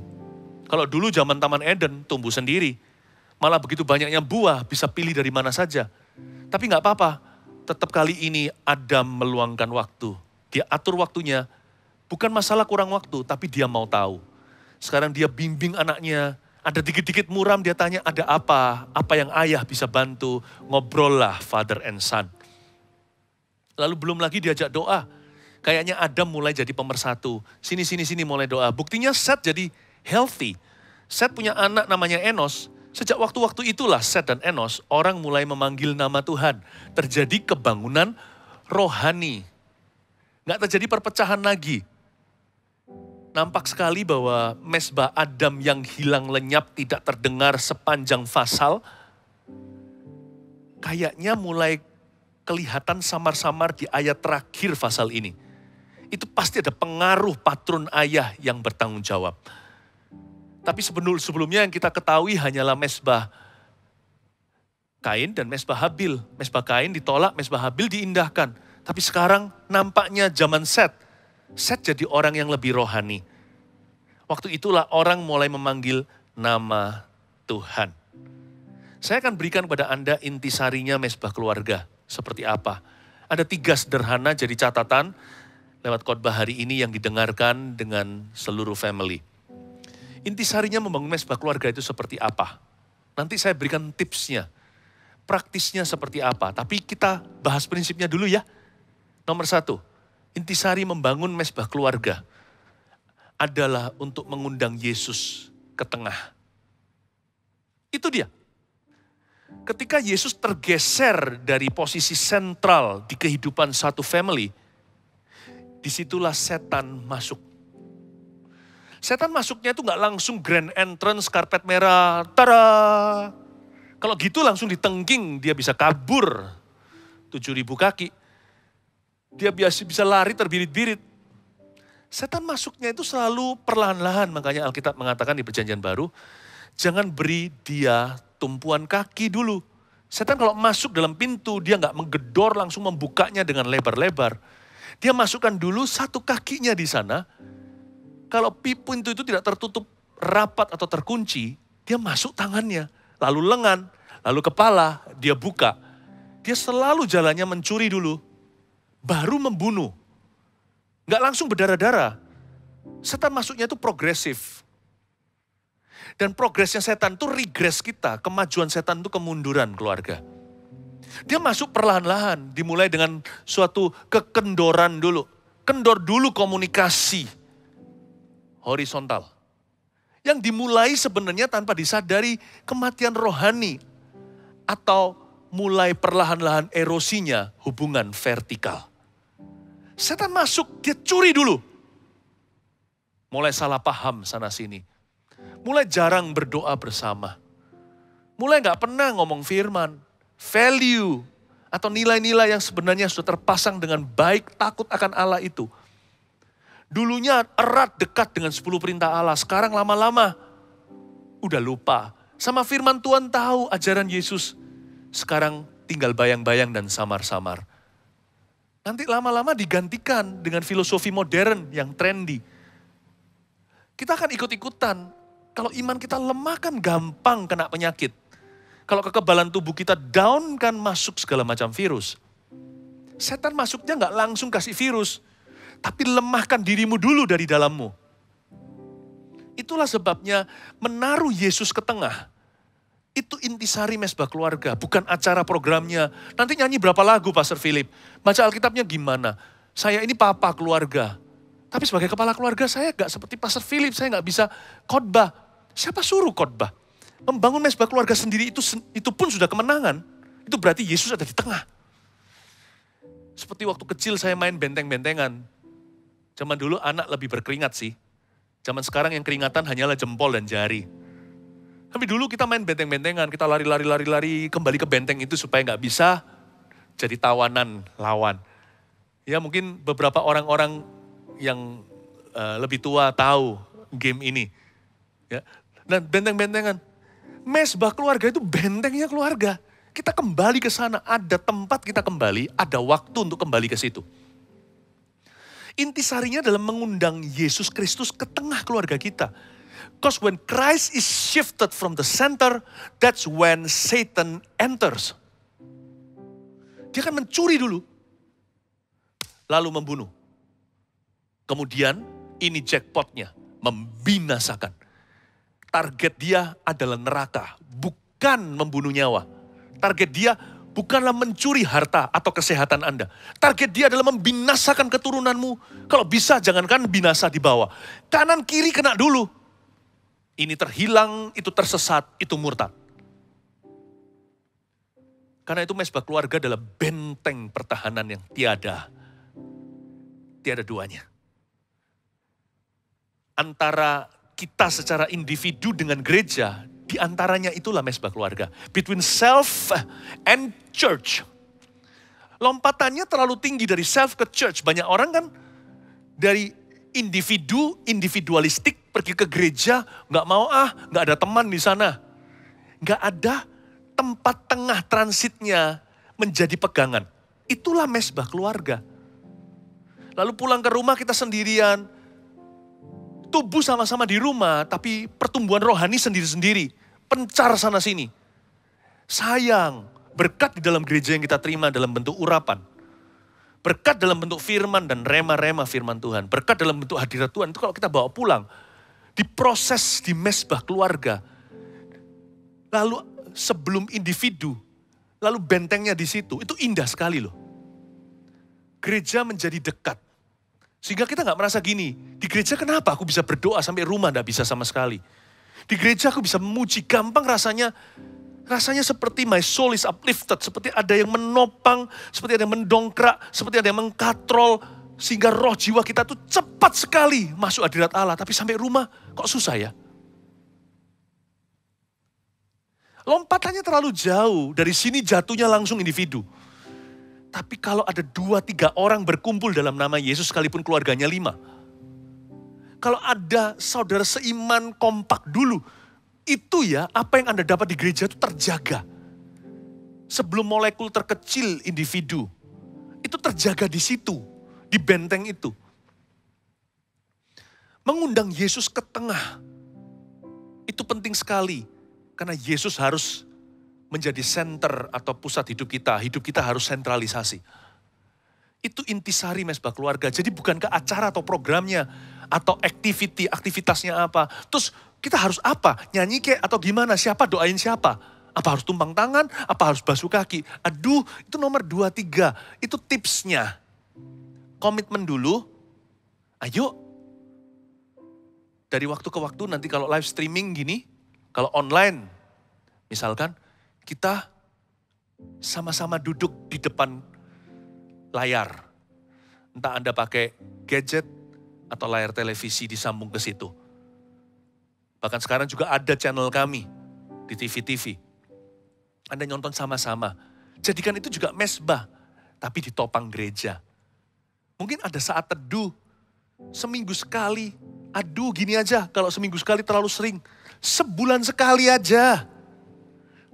Kalau dulu zaman Taman Eden, tumbuh sendiri. Malah begitu banyaknya buah, bisa pilih dari mana saja. Tapi gak apa-apa, tetap kali ini Adam meluangkan waktu. Dia atur waktunya, bukan masalah kurang waktu, tapi dia mau tahu. Sekarang dia bimbing anaknya, ada dikit-dikit muram, dia tanya ada apa yang ayah bisa bantu, ngobrol lah father and son. Lalu belum lagi diajak doa, kayaknya Adam mulai jadi pemersatu. Sini mulai doa. Buktinya Set jadi healthy. Set punya anak namanya Enos. Sejak waktu-waktu itulah Set dan Enos, orang mulai memanggil nama Tuhan. Terjadi kebangunan rohani. Nggak terjadi perpecahan lagi. Nampak sekali bahwa mezbah Adam yang hilang lenyap tidak terdengar sepanjang pasal. Kayaknya mulai kelihatan samar-samar di ayat terakhir pasal ini. Itu pasti ada pengaruh patron ayah yang bertanggung jawab. Tapi sebelumnya yang kita ketahui hanyalah mezbah Kain dan mezbah Habil. Mezbah Kain ditolak, mezbah Habil diindahkan. Tapi sekarang nampaknya zaman Set jadi orang yang lebih rohani. Waktu itulah orang mulai memanggil nama Tuhan. Saya akan berikan kepada Anda intisarinya mezbah keluarga. Seperti apa? Ada 3 sederhana jadi catatan lewat khotbah hari ini yang didengarkan dengan seluruh family. Intisarinya membangun mezbah keluarga itu seperti apa? Nanti saya berikan tipsnya. Praktisnya seperti apa? Tapi kita bahas prinsipnya dulu ya. Nomor 1, intisari membangun mezbah keluarga adalah untuk mengundang Yesus ke tengah. Itu dia. Ketika Yesus tergeser dari posisi sentral di kehidupan satu family, disitulah setan masuk. Setan masuknya itu gak langsung grand entrance, karpet merah, tada. Kalau gitu langsung ditengking, dia bisa kabur 7.000 kaki. Dia bisa lari terbirit-birit. Setan masuknya itu selalu perlahan-lahan, makanya Alkitab mengatakan di Perjanjian Baru, jangan beri dia tumpuan kaki dulu. Setan kalau masuk dalam pintu, dia nggak menggedor langsung membukanya dengan lebar-lebar. Dia masukkan dulu satu kakinya di sana. Kalau pintu itu tidak tertutup rapat atau terkunci, dia masuk tangannya. Lalu lengan, lalu kepala, dia buka. Dia selalu jalannya mencuri dulu, baru membunuh. Nggak langsung berdarah-darah. Setan masuknya itu progresif. Dan progresnya setan itu regress kita, kemajuan setan itu kemunduran keluarga. Dia masuk perlahan-lahan, dimulai dengan suatu kekendoran dulu. Kendor dulu komunikasi horizontal. Yang dimulai sebenarnya tanpa disadari kematian rohani. Atau mulai perlahan-lahan erosinya hubungan vertikal. Setan masuk, dia curi dulu. Mulai salah paham sana sini. Mulai jarang berdoa bersama. Mulai gak pernah ngomong firman. Value atau nilai-nilai yang sebenarnya sudah terpasang dengan baik, takut akan Allah itu. Dulunya erat dekat dengan 10 perintah Allah, sekarang lama-lama udah lupa. Sama firman Tuhan tahu ajaran Yesus, sekarang tinggal bayang-bayang dan samar-samar. Nanti lama-lama digantikan dengan filosofi modern yang trendy. Kita akan ikut-ikutan. Kalau iman kita lemah kan gampang kena penyakit. Kalau kekebalan tubuh kita down kan masuk segala macam virus. Setan masuknya nggak langsung kasih virus. Tapi lemahkan dirimu dulu dari dalammu. Itulah sebabnya menaruh Yesus ke tengah. Itu intisari mesbah keluarga, bukan acara programnya. Nanti nyanyi berapa lagu Pastor Philip. Baca Alkitabnya gimana. Saya ini papa keluarga. Tapi sebagai kepala keluarga saya gak seperti Pastor Philip. Saya gak bisa khotbah. Siapa suruh khotbah? Membangun mesbah keluarga sendiri itu pun sudah kemenangan. Itu berarti Yesus ada di tengah. Seperti waktu kecil saya main benteng-bentengan. Zaman dulu anak lebih berkeringat sih. Zaman sekarang yang keringatan hanyalah jempol dan jari. Tapi dulu kita main benteng-bentengan, kita lari, kembali ke benteng itu supaya nggak bisa jadi tawanan lawan. Ya mungkin beberapa orang-orang yang lebih tua tahu game ini. Ya. Dan benteng-bentengan, mesbah keluarga itu bentengnya keluarga. Kita kembali ke sana, ada tempat kita kembali, ada waktu untuk kembali ke situ. Intisarinya dalam mengundang Yesus Kristus ke tengah keluarga kita. Because when Christ is shifted from the center, that's when Satan enters. Dia akan mencuri dulu, lalu membunuh. Kemudian ini jackpotnya, membinasakan. Target dia adalah neraka, bukan membunuh nyawa. Target dia bukanlah mencuri harta atau kesehatan Anda. Target dia adalah membinasakan keturunanmu. Kalau bisa jangankan binasa di bawah. Kanan kiri kena dulu. Ini terhilang, itu tersesat, itu murtad. Karena itu mesbah keluarga adalah benteng pertahanan yang tiada duanya. Antara kita secara individu dengan gereja, di antaranya itulah mesbah keluarga. Between self and church. Lompatannya terlalu tinggi dari self ke church. Banyak orang kan dari individualistik pergi ke gereja, nggak mau nggak ada teman di sana. Nggak ada tempat tengah transitnya menjadi pegangan. Itulah mesbah keluarga. Lalu pulang ke rumah kita sendirian. Tubuh sama-sama di rumah, tapi pertumbuhan rohani sendiri-sendiri. Pencar sana sini. Sayang, berkat di dalam gereja yang kita terima dalam bentuk urapan. Berkat dalam bentuk firman dan rema-rema firman Tuhan. Berkat dalam bentuk hadirat Tuhan, itu kalau kita bawa pulang. Diproses di mesbah keluarga. Lalu sebelum individu, lalu bentengnya di situ. Itu indah sekali loh. Gereja menjadi dekat. Sehingga kita gak merasa gini, di gereja kenapa aku bisa berdoa sampai rumah gak bisa sama sekali. Di gereja aku bisa memuji, gampang rasanya seperti my soul is uplifted, seperti ada yang menopang, seperti ada yang mendongkrak, seperti ada yang mengkatrol, sehingga roh jiwa kita tuh cepat sekali masuk hadirat Allah, tapi sampai rumah kok susah ya. Lompatannya terlalu jauh, dari sini jatuhnya langsung individu. Tapi kalau ada 2-3 orang berkumpul dalam nama Yesus sekalipun keluarganya 5. Kalau ada saudara seiman kompak dulu, itu ya apa yang Anda dapat di gereja itu terjaga. Sebelum molekul terkecil individu, itu terjaga di situ, di benteng itu. Mengundang Yesus ke tengah, itu penting sekali. Karena Yesus harus menjadi center atau pusat hidup kita. Hidup kita harus sentralisasi. Itu intisari mesbah keluarga. Jadi bukan ke acara atau programnya, atau aktivitasnya apa. Terus kita harus apa? Nyanyi kek atau gimana? Siapa doain siapa? Apa harus tumpang tangan? Apa harus basuh kaki? Aduh, itu nomor 2-3. Itu tipsnya. Komitmen dulu. Ayo. Dari waktu ke waktu nanti kalau live streaming gini, kalau online misalkan kita sama-sama duduk di depan layar. Entah Anda pakai gadget atau layar televisi disambung ke situ. Bahkan sekarang juga ada channel kami di TV-TV. Anda nonton sama-sama. Jadikan itu juga mesbah, tapi ditopang gereja. Mungkin ada saat teduh, seminggu sekali. Aduh gini aja, kalau seminggu sekali terlalu sering. Sebulan sekali aja.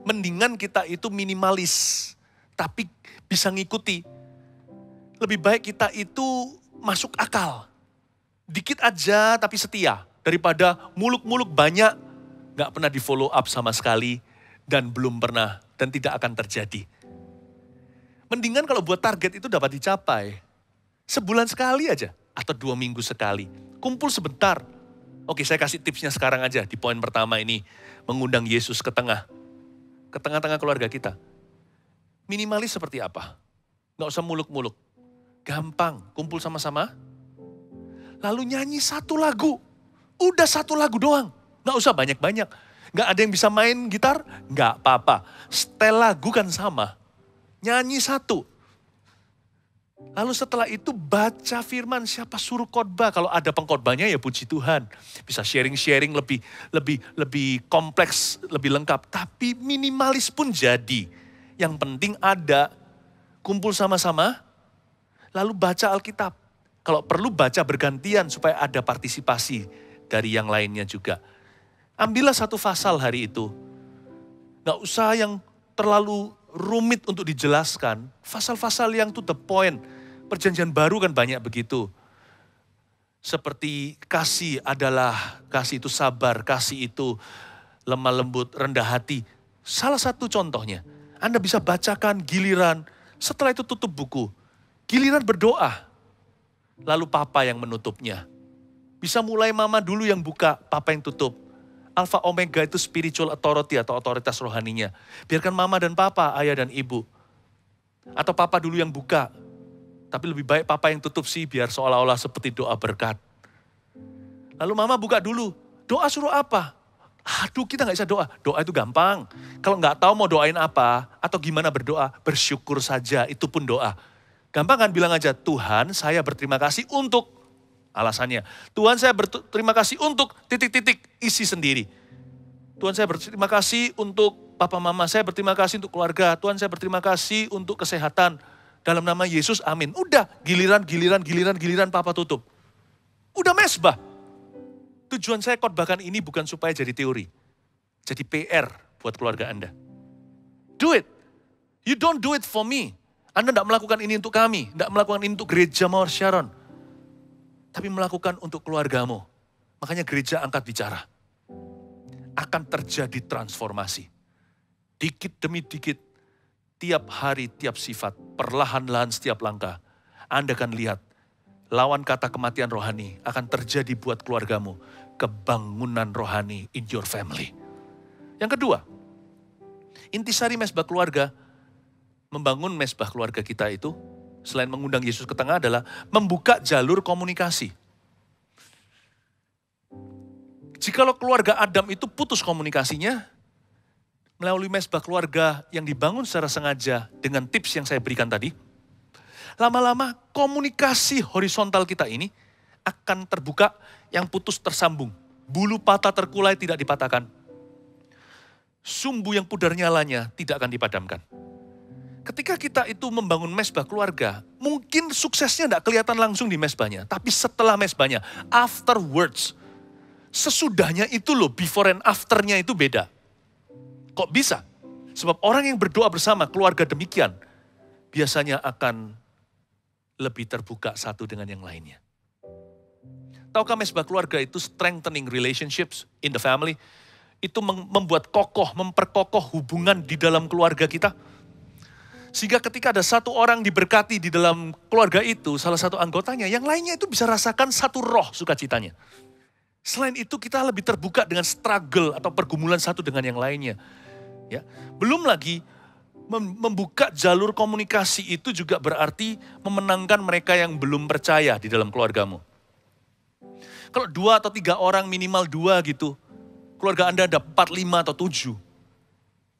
Mendingan kita itu minimalis, tapi bisa ngikuti. Lebih baik kita itu masuk akal. Dikit aja tapi setia. Daripada muluk-muluk banyak, gak pernah di follow up sama sekali. Dan belum pernah, dan tidak akan terjadi. Mendingan kalau buat target itu dapat dicapai. Sebulan sekali aja, atau 2 minggu sekali. Kumpul sebentar. Oke, saya kasih tipsnya sekarang aja di poin pertama ini. Mengundang Yesus ke tengah. Ke tengah-tengah keluarga kita. Minimalis seperti apa? Gak usah muluk-muluk. Gampang, kumpul sama-sama. Lalu nyanyi 1 lagu. Udah 1 lagu doang. Gak usah banyak-banyak. Gak ada yang bisa main gitar? Gak apa-apa. Setel lagu kan sama. Nyanyi 1. Lalu setelah itu baca firman, siapa suruh khotbah. Kalau ada pengkhotbahnya ya puji Tuhan. Bisa sharing-sharing lebih kompleks, lebih lengkap. Tapi minimalis pun jadi. Yang penting ada, kumpul sama-sama, lalu baca Alkitab. Kalau perlu baca bergantian supaya ada partisipasi dari yang lainnya juga. Ambillah 1 pasal hari itu. Gak usah yang terlalu rumit untuk dijelaskan. Pasal-pasal yang to the point. Perjanjian baru kan banyak begitu. Seperti kasih itu sabar, kasih itu lemah lembut, rendah hati. Salah satu contohnya, Anda bisa bacakan giliran, setelah itu tutup buku. Giliran berdoa, lalu papa yang menutupnya. Bisa mulai mama dulu yang buka, papa yang tutup. Alpha Omega itu spiritual authority atau otoritas rohaninya. Biarkan mama dan papa, ayah dan ibu. Atau papa dulu yang buka. Tapi lebih baik papa yang tutup sih biar seolah-olah seperti doa berkat. Lalu mama buka dulu. Doa suruh apa? Aduh kita gak bisa doa. Doa itu gampang. Kalau gak tahu mau doain apa atau gimana berdoa, bersyukur saja itu pun doa. Gampang kan bilang aja, Tuhan saya berterima kasih untuk alasannya. Tuhan saya berterima kasih untuk titik-titik isi sendiri. Tuhan saya berterima kasih untuk papa mama, saya berterima kasih untuk keluarga. Tuhan saya berterima kasih untuk kesehatan. Dalam nama Yesus, amin. Udah, giliran papa tutup. Udah mesbah. Tujuan saya khotbahkan ini bukan supaya jadi teori. Jadi PR buat keluarga Anda. Do it. You don't do it for me. Anda tidak melakukan ini untuk kami. Tidak melakukan ini untuk gereja Mawar Sharon. Tapi melakukan untuk keluargamu. Makanya gereja angkat bicara. Akan terjadi transformasi. Dikit demi dikit. Tiap hari, tiap sifat, perlahan-lahan setiap langkah. Anda akan lihat, lawan kata kematian rohani akan terjadi buat keluargamu. Kebangunan rohani in your family. Yang kedua, intisari mesbah keluarga, membangun mesbah keluarga kita itu, selain mengundang Yesus ke tengah adalah membuka jalur komunikasi. Jikalau keluarga Adam itu putus komunikasinya, melalui mesbah keluarga yang dibangun secara sengaja dengan tips yang saya berikan tadi, lama-lama komunikasi horizontal kita ini akan terbuka, yang putus tersambung. Bulu patah terkulai tidak dipatahkan. sumbu yang pudar nyalanya tidak akan dipadamkan. Ketika kita itu membangun mesbah keluarga, mungkin suksesnya tidak kelihatan langsung di mesbahnya. Tapi setelah mesbahnya, afterwards, sesudahnya itu loh, before and afternya itu beda. Kok bisa? Sebab orang yang berdoa bersama, keluarga demikian, biasanya akan lebih terbuka satu dengan yang lainnya. Tahukah mesbah keluarga itu strengthening relationships in the family? Itu membuat kokoh, memperkokoh hubungan di dalam keluarga kita. Sehingga ketika ada satu orang diberkati di dalam keluarga itu, salah satu anggotanya, yang lainnya itu bisa rasakan satu roh sukacitanya. Selain itu kita lebih terbuka dengan struggle atau pergumulan satu dengan yang lainnya. Ya, belum lagi membuka jalur komunikasi itu juga berarti memenangkan mereka yang belum percaya di dalam keluargamu. Kalau 2 atau 3 orang, minimal 2 gitu, keluarga Anda ada 4, 5 atau 7.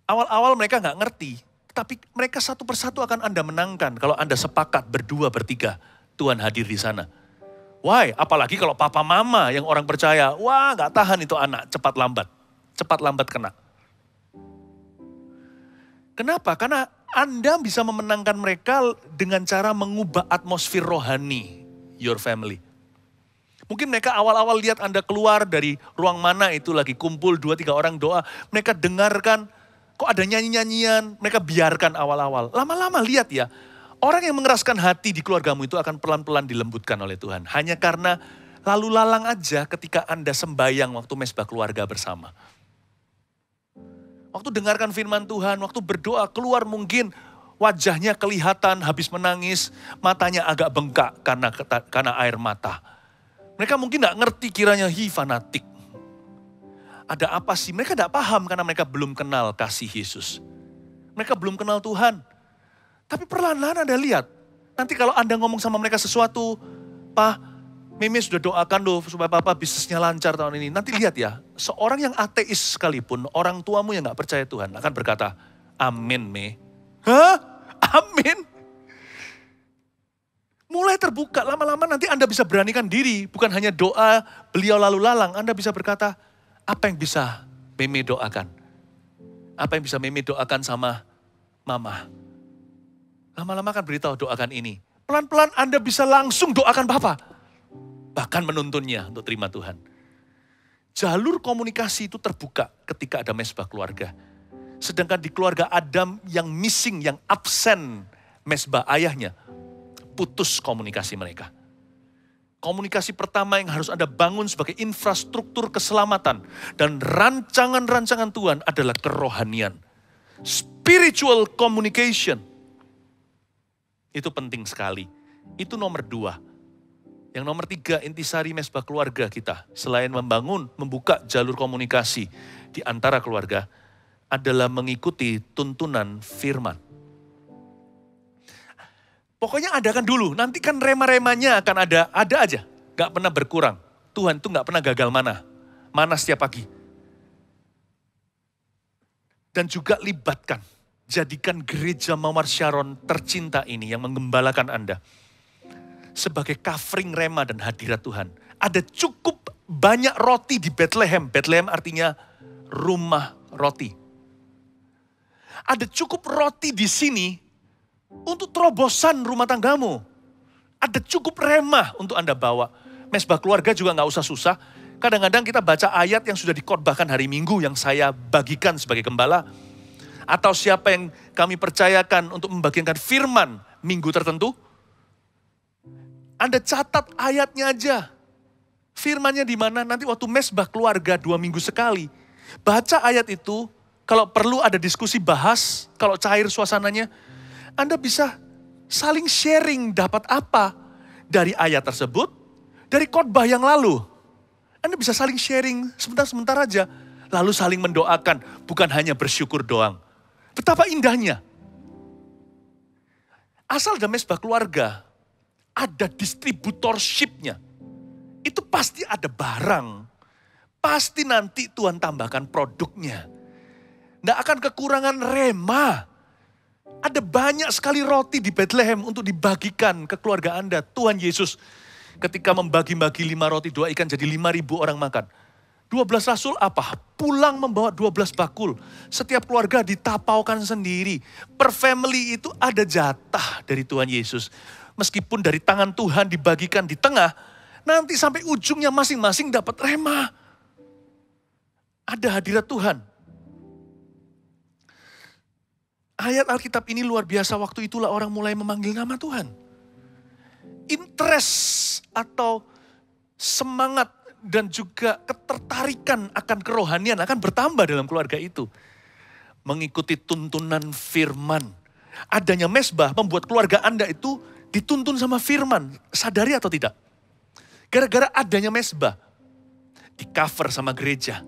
Awal-awal mereka nggak ngerti, tapi mereka satu persatu akan Anda menangkan kalau Anda sepakat berdua, bertiga, Tuhan hadir di sana. Why? Apalagi kalau papa mama yang orang percaya, wah nggak tahan itu anak, cepat lambat kena. Kenapa? Karena Anda bisa memenangkan mereka dengan cara mengubah atmosfer rohani your family. Mungkin mereka awal-awal lihat Anda keluar dari ruang mana itu lagi kumpul 2-3 orang doa. Mereka dengarkan, kok ada nyanyi-nyanyian, mereka biarkan awal-awal. Lama-lama lihat ya, orang yang mengeraskan hati di keluargamu itu akan pelan-pelan dilembutkan oleh Tuhan. Hanya karena lalu lalang aja ketika Anda sembahyang waktu mesbah keluarga bersama. Waktu dengarkan firman Tuhan, waktu berdoa keluar mungkin wajahnya kelihatan habis menangis, matanya agak bengkak karena air mata. Mereka mungkin gak ngerti kiranya, fanatik. Ada apa sih? Mereka gak paham karena mereka belum kenal kasih Yesus. Mereka belum kenal Tuhan. Tapi perlahan-lahan Anda lihat, nanti kalau Anda ngomong sama mereka sesuatu, Pak, Mimi sudah doakan loh supaya Papa bisnisnya lancar tahun ini. Nanti lihat ya, seorang yang ateis sekalipun, orang tuamu yang gak percaya Tuhan akan berkata, amin Me. Hah? Amin? Mulai terbuka, lama-lama nanti Anda bisa beranikan diri. Bukan hanya doa, beliau lalu lalang. Anda bisa berkata, apa yang bisa Meme doakan? Apa yang bisa Meme doakan sama Mama? Lama-lama kan beritahu doakan ini. Pelan-pelan Anda bisa langsung doakan Papa. Bahkan menuntunnya untuk terima Tuhan. Jalur komunikasi itu terbuka ketika ada mesbah keluarga. Sedangkan di keluarga Adam yang missing, yang absen mesbah ayahnya, putus komunikasi mereka. Komunikasi pertama yang harus Anda bangun sebagai infrastruktur keselamatan dan rancangan-rancangan Tuhan adalah kerohanian. Spiritual communication. Itu penting sekali. Itu nomor 2. Yang nomor 3, intisari mesbah keluarga kita. Selain membuka jalur komunikasi di antara keluarga, adalah mengikuti tuntunan firman. Pokoknya adakan dulu, nanti kan rema-remanya akan ada aja. Gak pernah berkurang. Tuhan tuh gak pernah gagal mana setiap pagi. Dan juga libatkan, jadikan gereja Mawar Sharon tercinta ini yang menggembalakan Anda. Sebagai covering rema dan hadirat Tuhan. Ada cukup banyak roti di Bethlehem. Bethlehem artinya rumah roti. Ada cukup roti di sini untuk terobosan rumah tanggamu. Ada cukup remah untuk Anda bawa. Mesbah keluarga juga gak usah susah. Kadang-kadang kita baca ayat yang sudah dikhotbahkan hari Minggu yang saya bagikan sebagai gembala. Atau siapa yang kami percayakan untuk membagikan firman minggu tertentu. Anda catat ayatnya aja. Firmannya di mana? Nanti waktu mesbah keluarga 2 minggu sekali. Baca ayat itu, kalau perlu ada diskusi bahas, kalau cair suasananya, Anda bisa saling sharing dapat apa dari ayat tersebut, dari khotbah yang lalu. Anda bisa saling sharing sebentar-sebentar aja, lalu saling mendoakan, bukan hanya bersyukur doang. Betapa indahnya. Asal ada mesbah keluarga, ada distributorship-nya. Itu pasti ada barang. Pasti nanti Tuhan tambahkan produknya. Nggak akan kekurangan rema. Ada banyak sekali roti di Bethlehem untuk dibagikan ke keluarga Anda. Tuhan Yesus ketika membagi-bagi 5 roti 2 ikan jadi 5.000 orang makan. 12 rasul apa? Pulang membawa 12 bakul. Setiap keluarga ditapaukan sendiri. Per family itu ada jatah dari Tuhan Yesus. Meskipun dari tangan Tuhan dibagikan di tengah, nanti sampai ujungnya masing-masing dapat rema. Ada hadirat Tuhan. Ayat Alkitab ini luar biasa, waktu itulah orang mulai memanggil nama Tuhan. Interest atau semangat dan juga ketertarikan akan kerohanian akan bertambah dalam keluarga itu. Mengikuti tuntunan firman. Adanya mezbah membuat keluarga Anda itu dituntun sama firman. Sadari atau tidak? Gara-gara adanya mezbah, di cover sama gereja.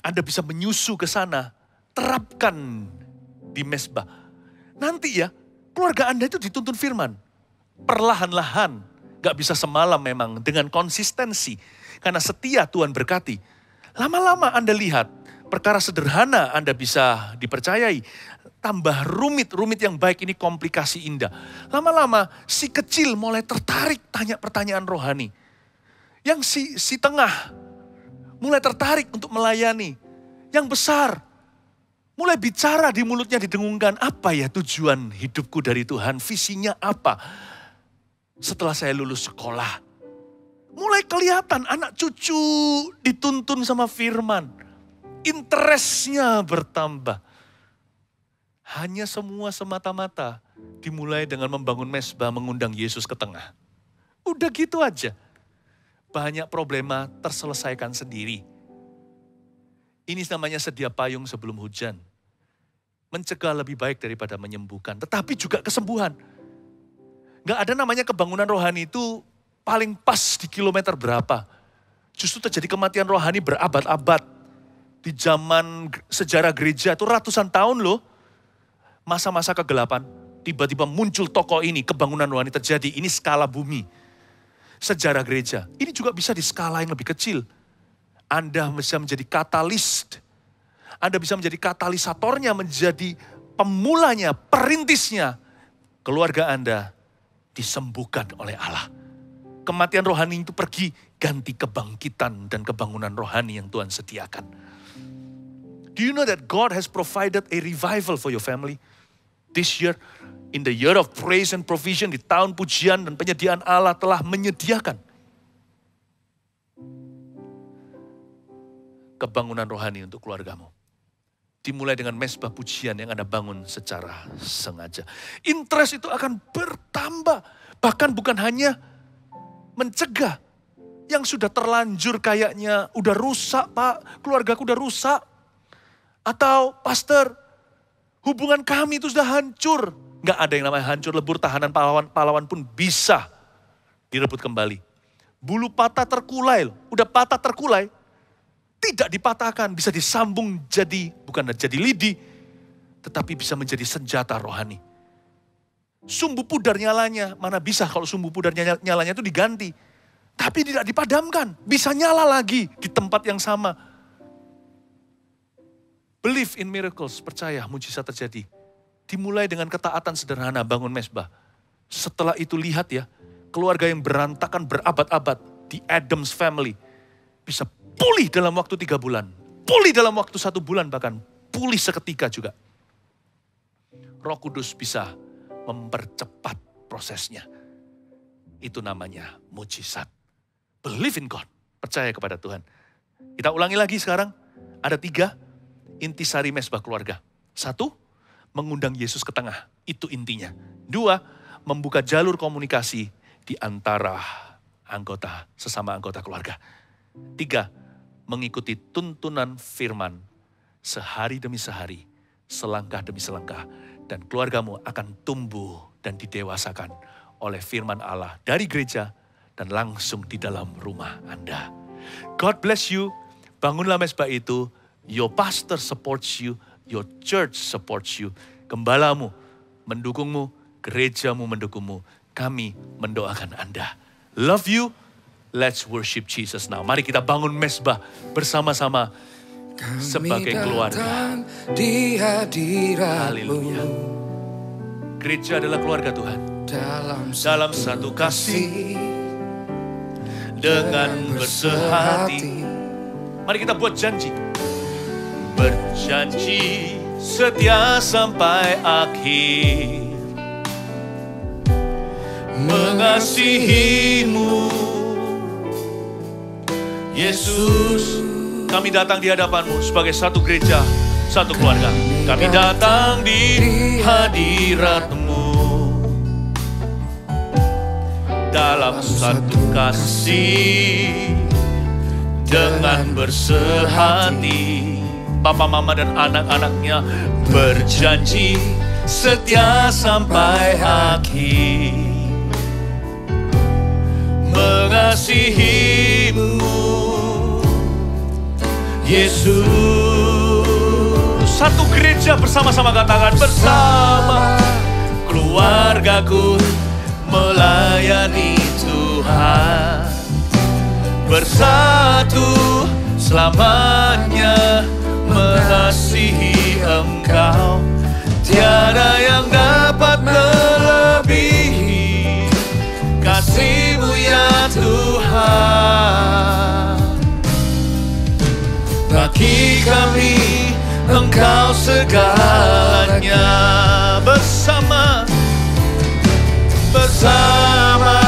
Anda bisa menyusu ke sana, terapkan di mezbah. Nanti ya, keluarga Anda itu dituntun firman. Perlahan-lahan. Gak bisa semalam memang, dengan konsistensi. Karena setia Tuhan berkati. Lama-lama Anda lihat, perkara sederhana Anda bisa dipercayai. Tambah rumit yang baik ini komplikasi indah. Lama-lama si kecil mulai tertarik tanya pertanyaan rohani. Yang si tengah mulai tertarik untuk melayani. Yang besar mulai bicara, di mulutnya didengungkan. Apa ya tujuan hidupku dari Tuhan? Visinya apa? Setelah saya lulus sekolah, mulai kelihatan anak cucu dituntun sama firman. Interestnya bertambah. Hanya semua semata-mata dimulai dengan membangun mezbah, mengundang Yesus ke tengah. Udah gitu aja. Banyak problema terselesaikan sendiri. Ini namanya sedia payung sebelum hujan. Mencegah lebih baik daripada menyembuhkan. Tetapi juga kesembuhan. Gak ada namanya kebangunan rohani itu paling pas di kilometer berapa. Justru terjadi kematian rohani berabad-abad. Di zaman sejarah gereja itu ratusan tahun loh. Masa-masa kegelapan, tiba-tiba muncul tokoh ini, kebangunan rohani terjadi. Ini skala bumi. Sejarah gereja, ini juga bisa di skala yang lebih kecil. Anda bisa menjadi katalis. Anda bisa menjadi katalisatornya, menjadi pemulanya, perintisnya. Keluarga Anda disembuhkan oleh Allah. Kematian rohani itu pergi, ganti kebangkitan dan kebangunan rohani yang Tuhan sediakan. Do you know that God has provided a revival for your family? This year, in the year of praise and provision, di tahun pujian dan penyediaan Allah telah menyediakan kebangunan rohani untuk keluargamu. Dimulai dengan mezbah pujian yang Anda bangun secara sengaja. Interest itu akan bertambah. Bahkan bukan hanya mencegah. Yang sudah terlanjur kayaknya udah rusak Pak, keluargaku udah rusak. Atau pastor, hubungan kami itu sudah hancur. Gak ada yang namanya hancur lebur, tahanan pahlawan pun bisa direbut kembali. Bulu patah terkulai, udah patah terkulai. Tidak dipatahkan, bisa disambung jadi, bukan jadi lidi, tetapi bisa menjadi senjata rohani. Sumbu pudar nyalanya, mana bisa kalau sumbu pudar nyalanya itu diganti. Tapi tidak dipadamkan, bisa nyala lagi di tempat yang sama. Believe in miracles, percaya mujizat terjadi. Dimulai dengan ketaatan sederhana, bangun mezbah. Setelah itu lihat ya, keluarga yang berantakan berabad-abad, di Adams family, bisa pulih dalam waktu 3 bulan. Pulih dalam waktu 1 bulan bahkan. Pulih seketika juga. Roh Kudus bisa mempercepat prosesnya. Itu namanya mujizat. Believe in God. Percaya kepada Tuhan. Kita ulangi lagi sekarang. Ada 3 intisari mezbah keluarga. 1, mengundang Yesus ke tengah. Itu intinya. 2, membuka jalur komunikasi di antara sesama anggota keluarga. 3, mengikuti tuntunan firman sehari demi sehari, selangkah demi selangkah. Dan keluargamu akan tumbuh dan didewasakan oleh firman Allah dari gereja dan langsung di dalam rumah Anda. God bless you. Bangunlah mezbah itu. Your pastor supports you. Your church supports you. Gembalamu mendukungmu. Gerejamu mendukungmu. Kami mendoakan Anda. Love you. Let's worship Jesus now. Mari kita bangun mezbah bersama-sama sebagai keluarga. Di hadirat-Mu. Haleluya. Gereja adalah keluarga Tuhan. Dalam satu kasih dengan bersehati. Mari kita buat janji. Berjanji setia sampai akhir, mengasihimu Yesus. Kami datang di hadapan-Mu sebagai satu gereja, satu keluarga. Kami datang di hadirat-Mu dalam satu kasih dengan bersehati. Papa, mama, dan anak-anaknya berjanji setia sampai akhir, mengasihimu Yesus. Satu gereja bersama-sama katakan, bersama keluargaku melayani Tuhan, bersatu selamanya mengasihi Engkau. Tiada yang dapat melebihi kasih-Mu ya Tuhan. Bagi kami Engkau segalanya. Bersama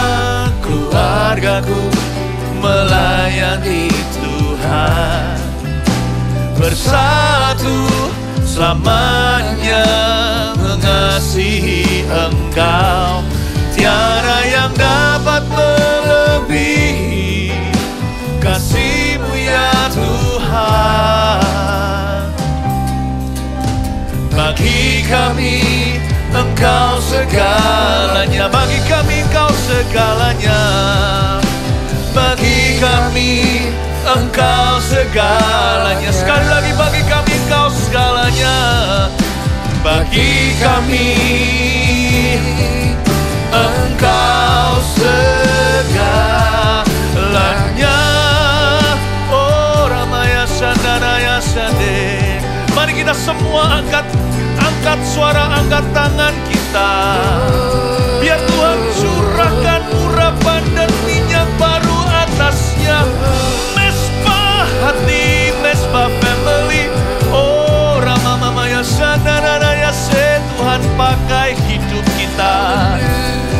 keluargaku melayani Tuhan, bersatu selamanya mengasihi Engkau. Tiada yang dapat melebihi kasih-Mu ya Tuhan. Bagi kami Engkau segalanya. Bagi kami Engkau segalanya. Bagi kami Engkau segalanya. Sekali lagi, bagi kami Engkau segalanya. Bagi kami Engkau segalanya. Oh Ramaya Sandaraya Sande. Mari kita semua angkat suara, angkat tangan kita. Biar Tuhan curahkan urapan dan minyak baru atasnya. Mesbah hati, mesbah family. Oh Rama Mama ya Sandaraya Se. Tuhan pakai hidup kita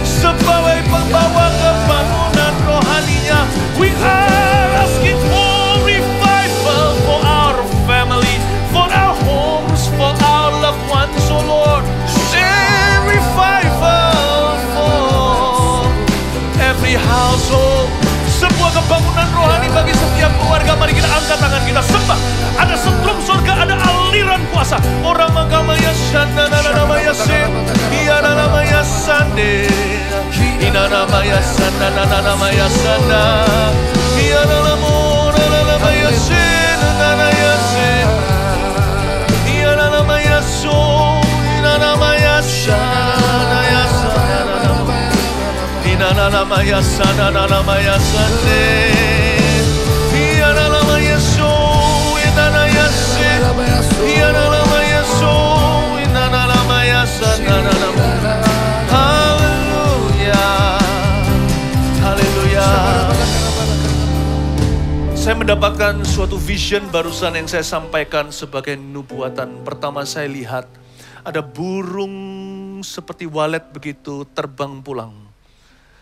sebagai pembawa kebangunan rohaninya. We are asking for revival for our family, for our homes, for our loved ones, oh Lord. And revival for every household. Sebuah kebangunan rohani bagi setiap keluarga. Mari kita angkat tangan kita sembah. Ada setrum surga, ada aliran kuasa. Orang magamaya shanda namaya se, iya namaya sande, ina namaya sanda namaya sanda, iya namaya se, namaya se, iya namaya so, ina namaya shanda ya sanda, ina namaya sanda namaya sande, iya namaya so, ina namaya se, iya namaya so, ina namaya sanda namaya. Haleluya, haleluya. Saya mendapatkan suatu vision barusan yang saya sampaikan sebagai nubuatan. Pertama saya lihat ada burung seperti walet begitu terbang pulang.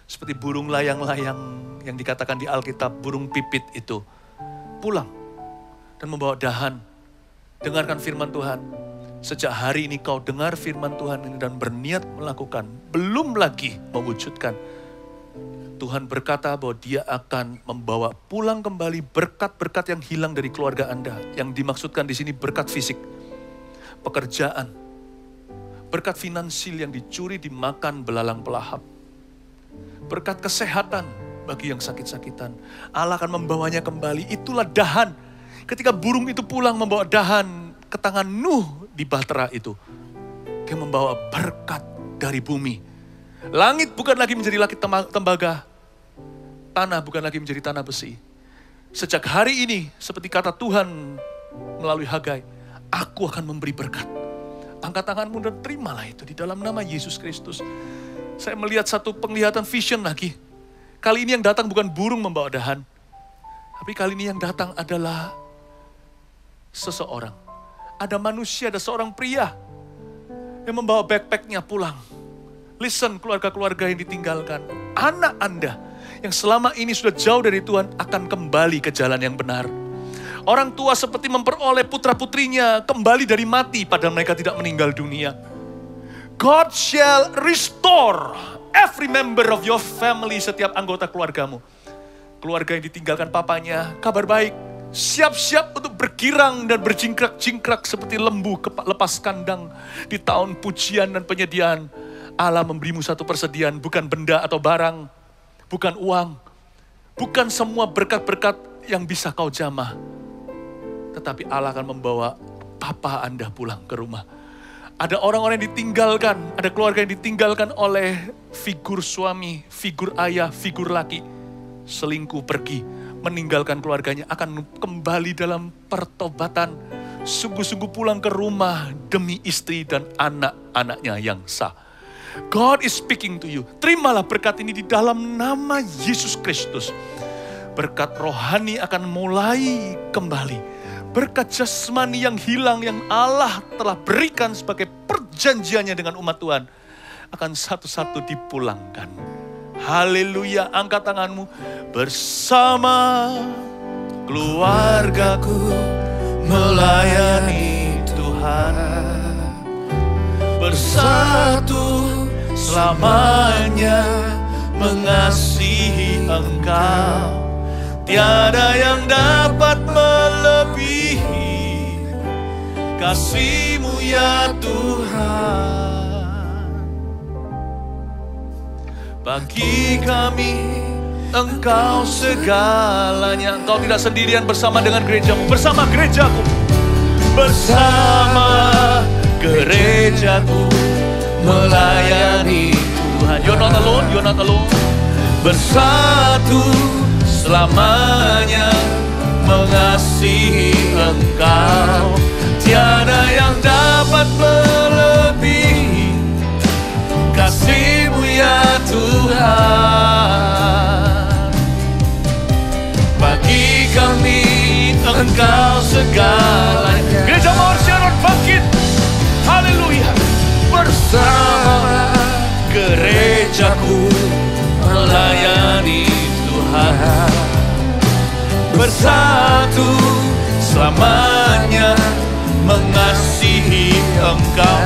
Seperti burung layang-layang yang dikatakan di Alkitab, burung pipit itu. Pulang dan membawa dahan. Dengarkan firman Tuhan. Sejak hari ini kau dengar firman Tuhan ini dan berniat melakukan. Belum lagi mewujudkan. Tuhan berkata bahwa Dia akan membawa pulang kembali berkat-berkat yang hilang dari keluarga Anda. Yang dimaksudkan di sini berkat fisik, pekerjaan, berkat finansial yang dicuri, dimakan belalang pelahap, berkat kesehatan bagi yang sakit-sakitan. Allah akan membawanya kembali. Itulah dahan. Ketika burung itu pulang membawa dahan ke tangan Nuh di Bahtera itu, Dia membawa berkat dari bumi. Langit bukan lagi menjadi langit tembaga. Tanah bukan lagi menjadi tanah besi. Sejak hari ini, seperti kata Tuhan melalui Hagai, aku akan memberi berkat. Angkat tanganmu dan terimalah itu di dalam nama Yesus Kristus. Saya melihat satu penglihatan vision lagi. Kali ini yang datang bukan burung membawa dahan. Tapi kali ini yang datang adalah seseorang. Ada manusia, ada seorang pria yang membawa backpacknya pulang. Listen, keluarga-keluarga yang ditinggalkan. Anak Anda yang selama ini sudah jauh dari Tuhan akan kembali ke jalan yang benar. Orang tua seperti memperoleh putra-putrinya kembali dari mati padahal mereka tidak meninggal dunia. God shall restore every member of your family, setiap anggota keluargamu. Keluarga yang ditinggalkan papanya, kabar baik. Siap-siap untuk bergirang dan berjingkrak-jingkrak seperti lembu lepas kandang di tahun pujian dan penyediaan. Allah memberimu satu persediaan, bukan benda atau barang, bukan uang, bukan semua berkat-berkat yang bisa kau jamah. Tetapi Allah akan membawa papa Anda pulang ke rumah. Ada orang-orang yang ditinggalkan, ada keluarga yang ditinggalkan oleh figur suami, figur ayah, figur laki. Selingkuh pergi, meninggalkan keluarganya, akan kembali dalam pertobatan. Sungguh-sungguh pulang ke rumah demi istri dan anak-anaknya yang sah. God is speaking to you. Terimalah berkat ini di dalam nama Yesus Kristus. Berkat rohani akan mulai kembali. Berkat jasmani yang hilang yang Allah telah berikan sebagai perjanjiannya dengan umat Tuhan akan satu-satu dipulangkan. Haleluya, angkat tanganmu. Bersama keluargaku melayani Tuhan. Bersatu selamanya mengasihi Engkau. Tiada yang dapat melebihi kasih-Mu ya Tuhan. Bagi kami Engkau segalanya. Engkau tidak sendirian, bersama dengan gerejamu, bersama gerejaku, bersama gerejaku melayani Tuhan. You're not alone, you're not alone. Bersatu selamanya mengasihi Engkau. Tiada yang dapat melebihi kasih-Mu ya Tuhan. Bagi kami Engkau segalanya. Gereja Mawar Sharon bangkit. Haleluya. Bersama gerejaku melayani Tuhan. Bersatu selamanya mengasihi Engkau.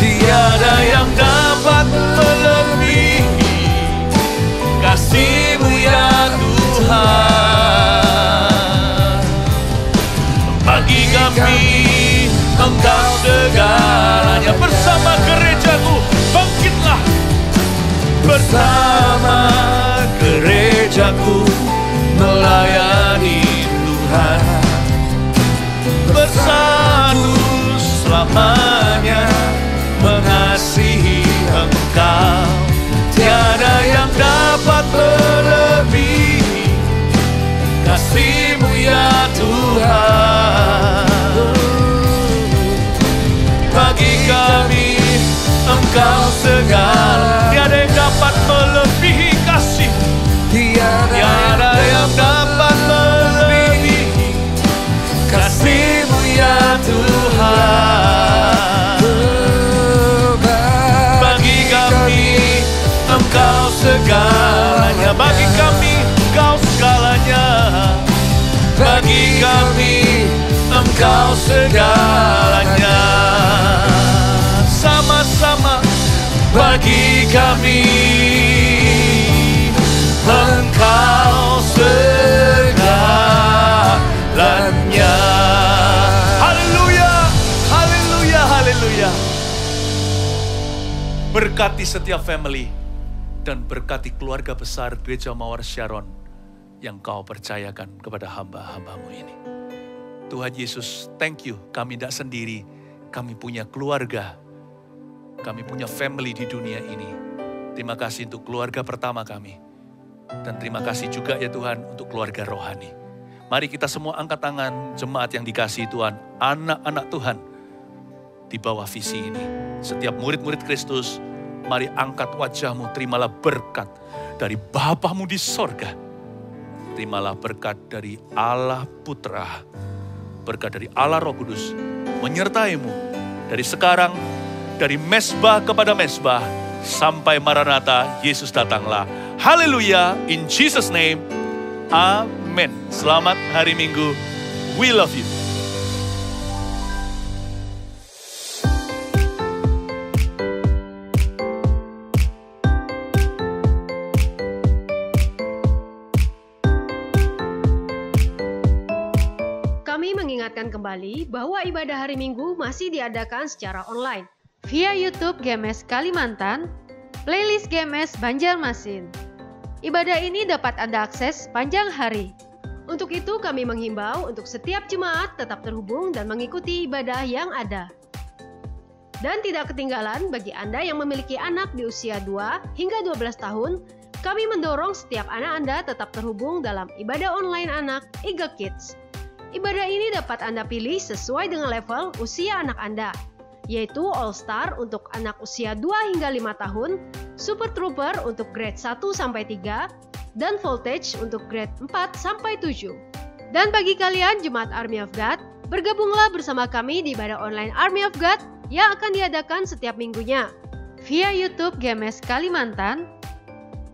Tiada yang dapat melebihi kasih-Mu ya Tuhan. Bagi kami Engkau segalanya. Bersama gerejaku bangkitlah. Bersama gerejaku melayani Tuhan. Bersatu selamanya mengasihi Engkau. Tiada yang dapat melebihi kasih-Mu ya Tuhan. Bagi kami Engkau segala. Tiada yang dapat melebihi kasih. Tiada yang dapat melebihi kasih-Mu ya Tuhan. Bagi kami Engkau segalanya. Bagi kami Engkau segalanya. Bagi kami Engkau segalanya. Sama-sama. Bagi kami Engkau segalanya. Haleluya, haleluya, haleluya. Berkati setiap family dan berkati keluarga besar Gereja Mawar Sharon yang Kau percayakan kepada hamba-hamba-Mu ini. Tuhan Yesus, thank you. Kami tidak sendiri, kami punya keluarga, kami punya family di dunia ini. Terima kasih untuk keluarga pertama kami. Dan terima kasih juga ya Tuhan untuk keluarga rohani. Mari kita semua angkat tangan, jemaat yang dikasihi Tuhan, anak-anak Tuhan di bawah visi ini. Setiap murid-murid Kristus Mari angkat wajahmu, terimalah berkat dari Bapamu di sorga. Terimalah berkat dari Allah Putra, berkat dari Allah Roh Kudus, menyertaimu dari sekarang, dari mesbah kepada mesbah, sampai Maranatha, Yesus datanglah. Haleluya, in Jesus name, amin. Selamat hari Minggu, we love you. Kami mengingatkan kembali bahwa ibadah hari Minggu masih diadakan secara online via YouTube GMS Kalimantan, playlist GMS Banjarmasin. Ibadah ini dapat Anda akses sepanjang hari. Untuk itu kami menghimbau untuk setiap jemaat tetap terhubung dan mengikuti ibadah yang ada. Dan tidak ketinggalan bagi Anda yang memiliki anak di usia 2 hingga 12 tahun, kami mendorong setiap anak Anda tetap terhubung dalam ibadah online anak Eagle Kids. Ibadah ini dapat Anda pilih sesuai dengan level usia anak Anda, yaitu All Star untuk anak usia 2 hingga 5 tahun, Super Trooper untuk grade 1-3, dan Voltage untuk grade 4-7. Dan bagi kalian Jemaat Army of God, bergabunglah bersama kami di ibadah online Army of God yang akan diadakan setiap minggunya via YouTube GMS Kalimantan,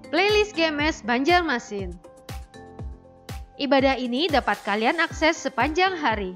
playlist GMS Banjarmasin. Ibadah ini dapat kalian akses sepanjang hari.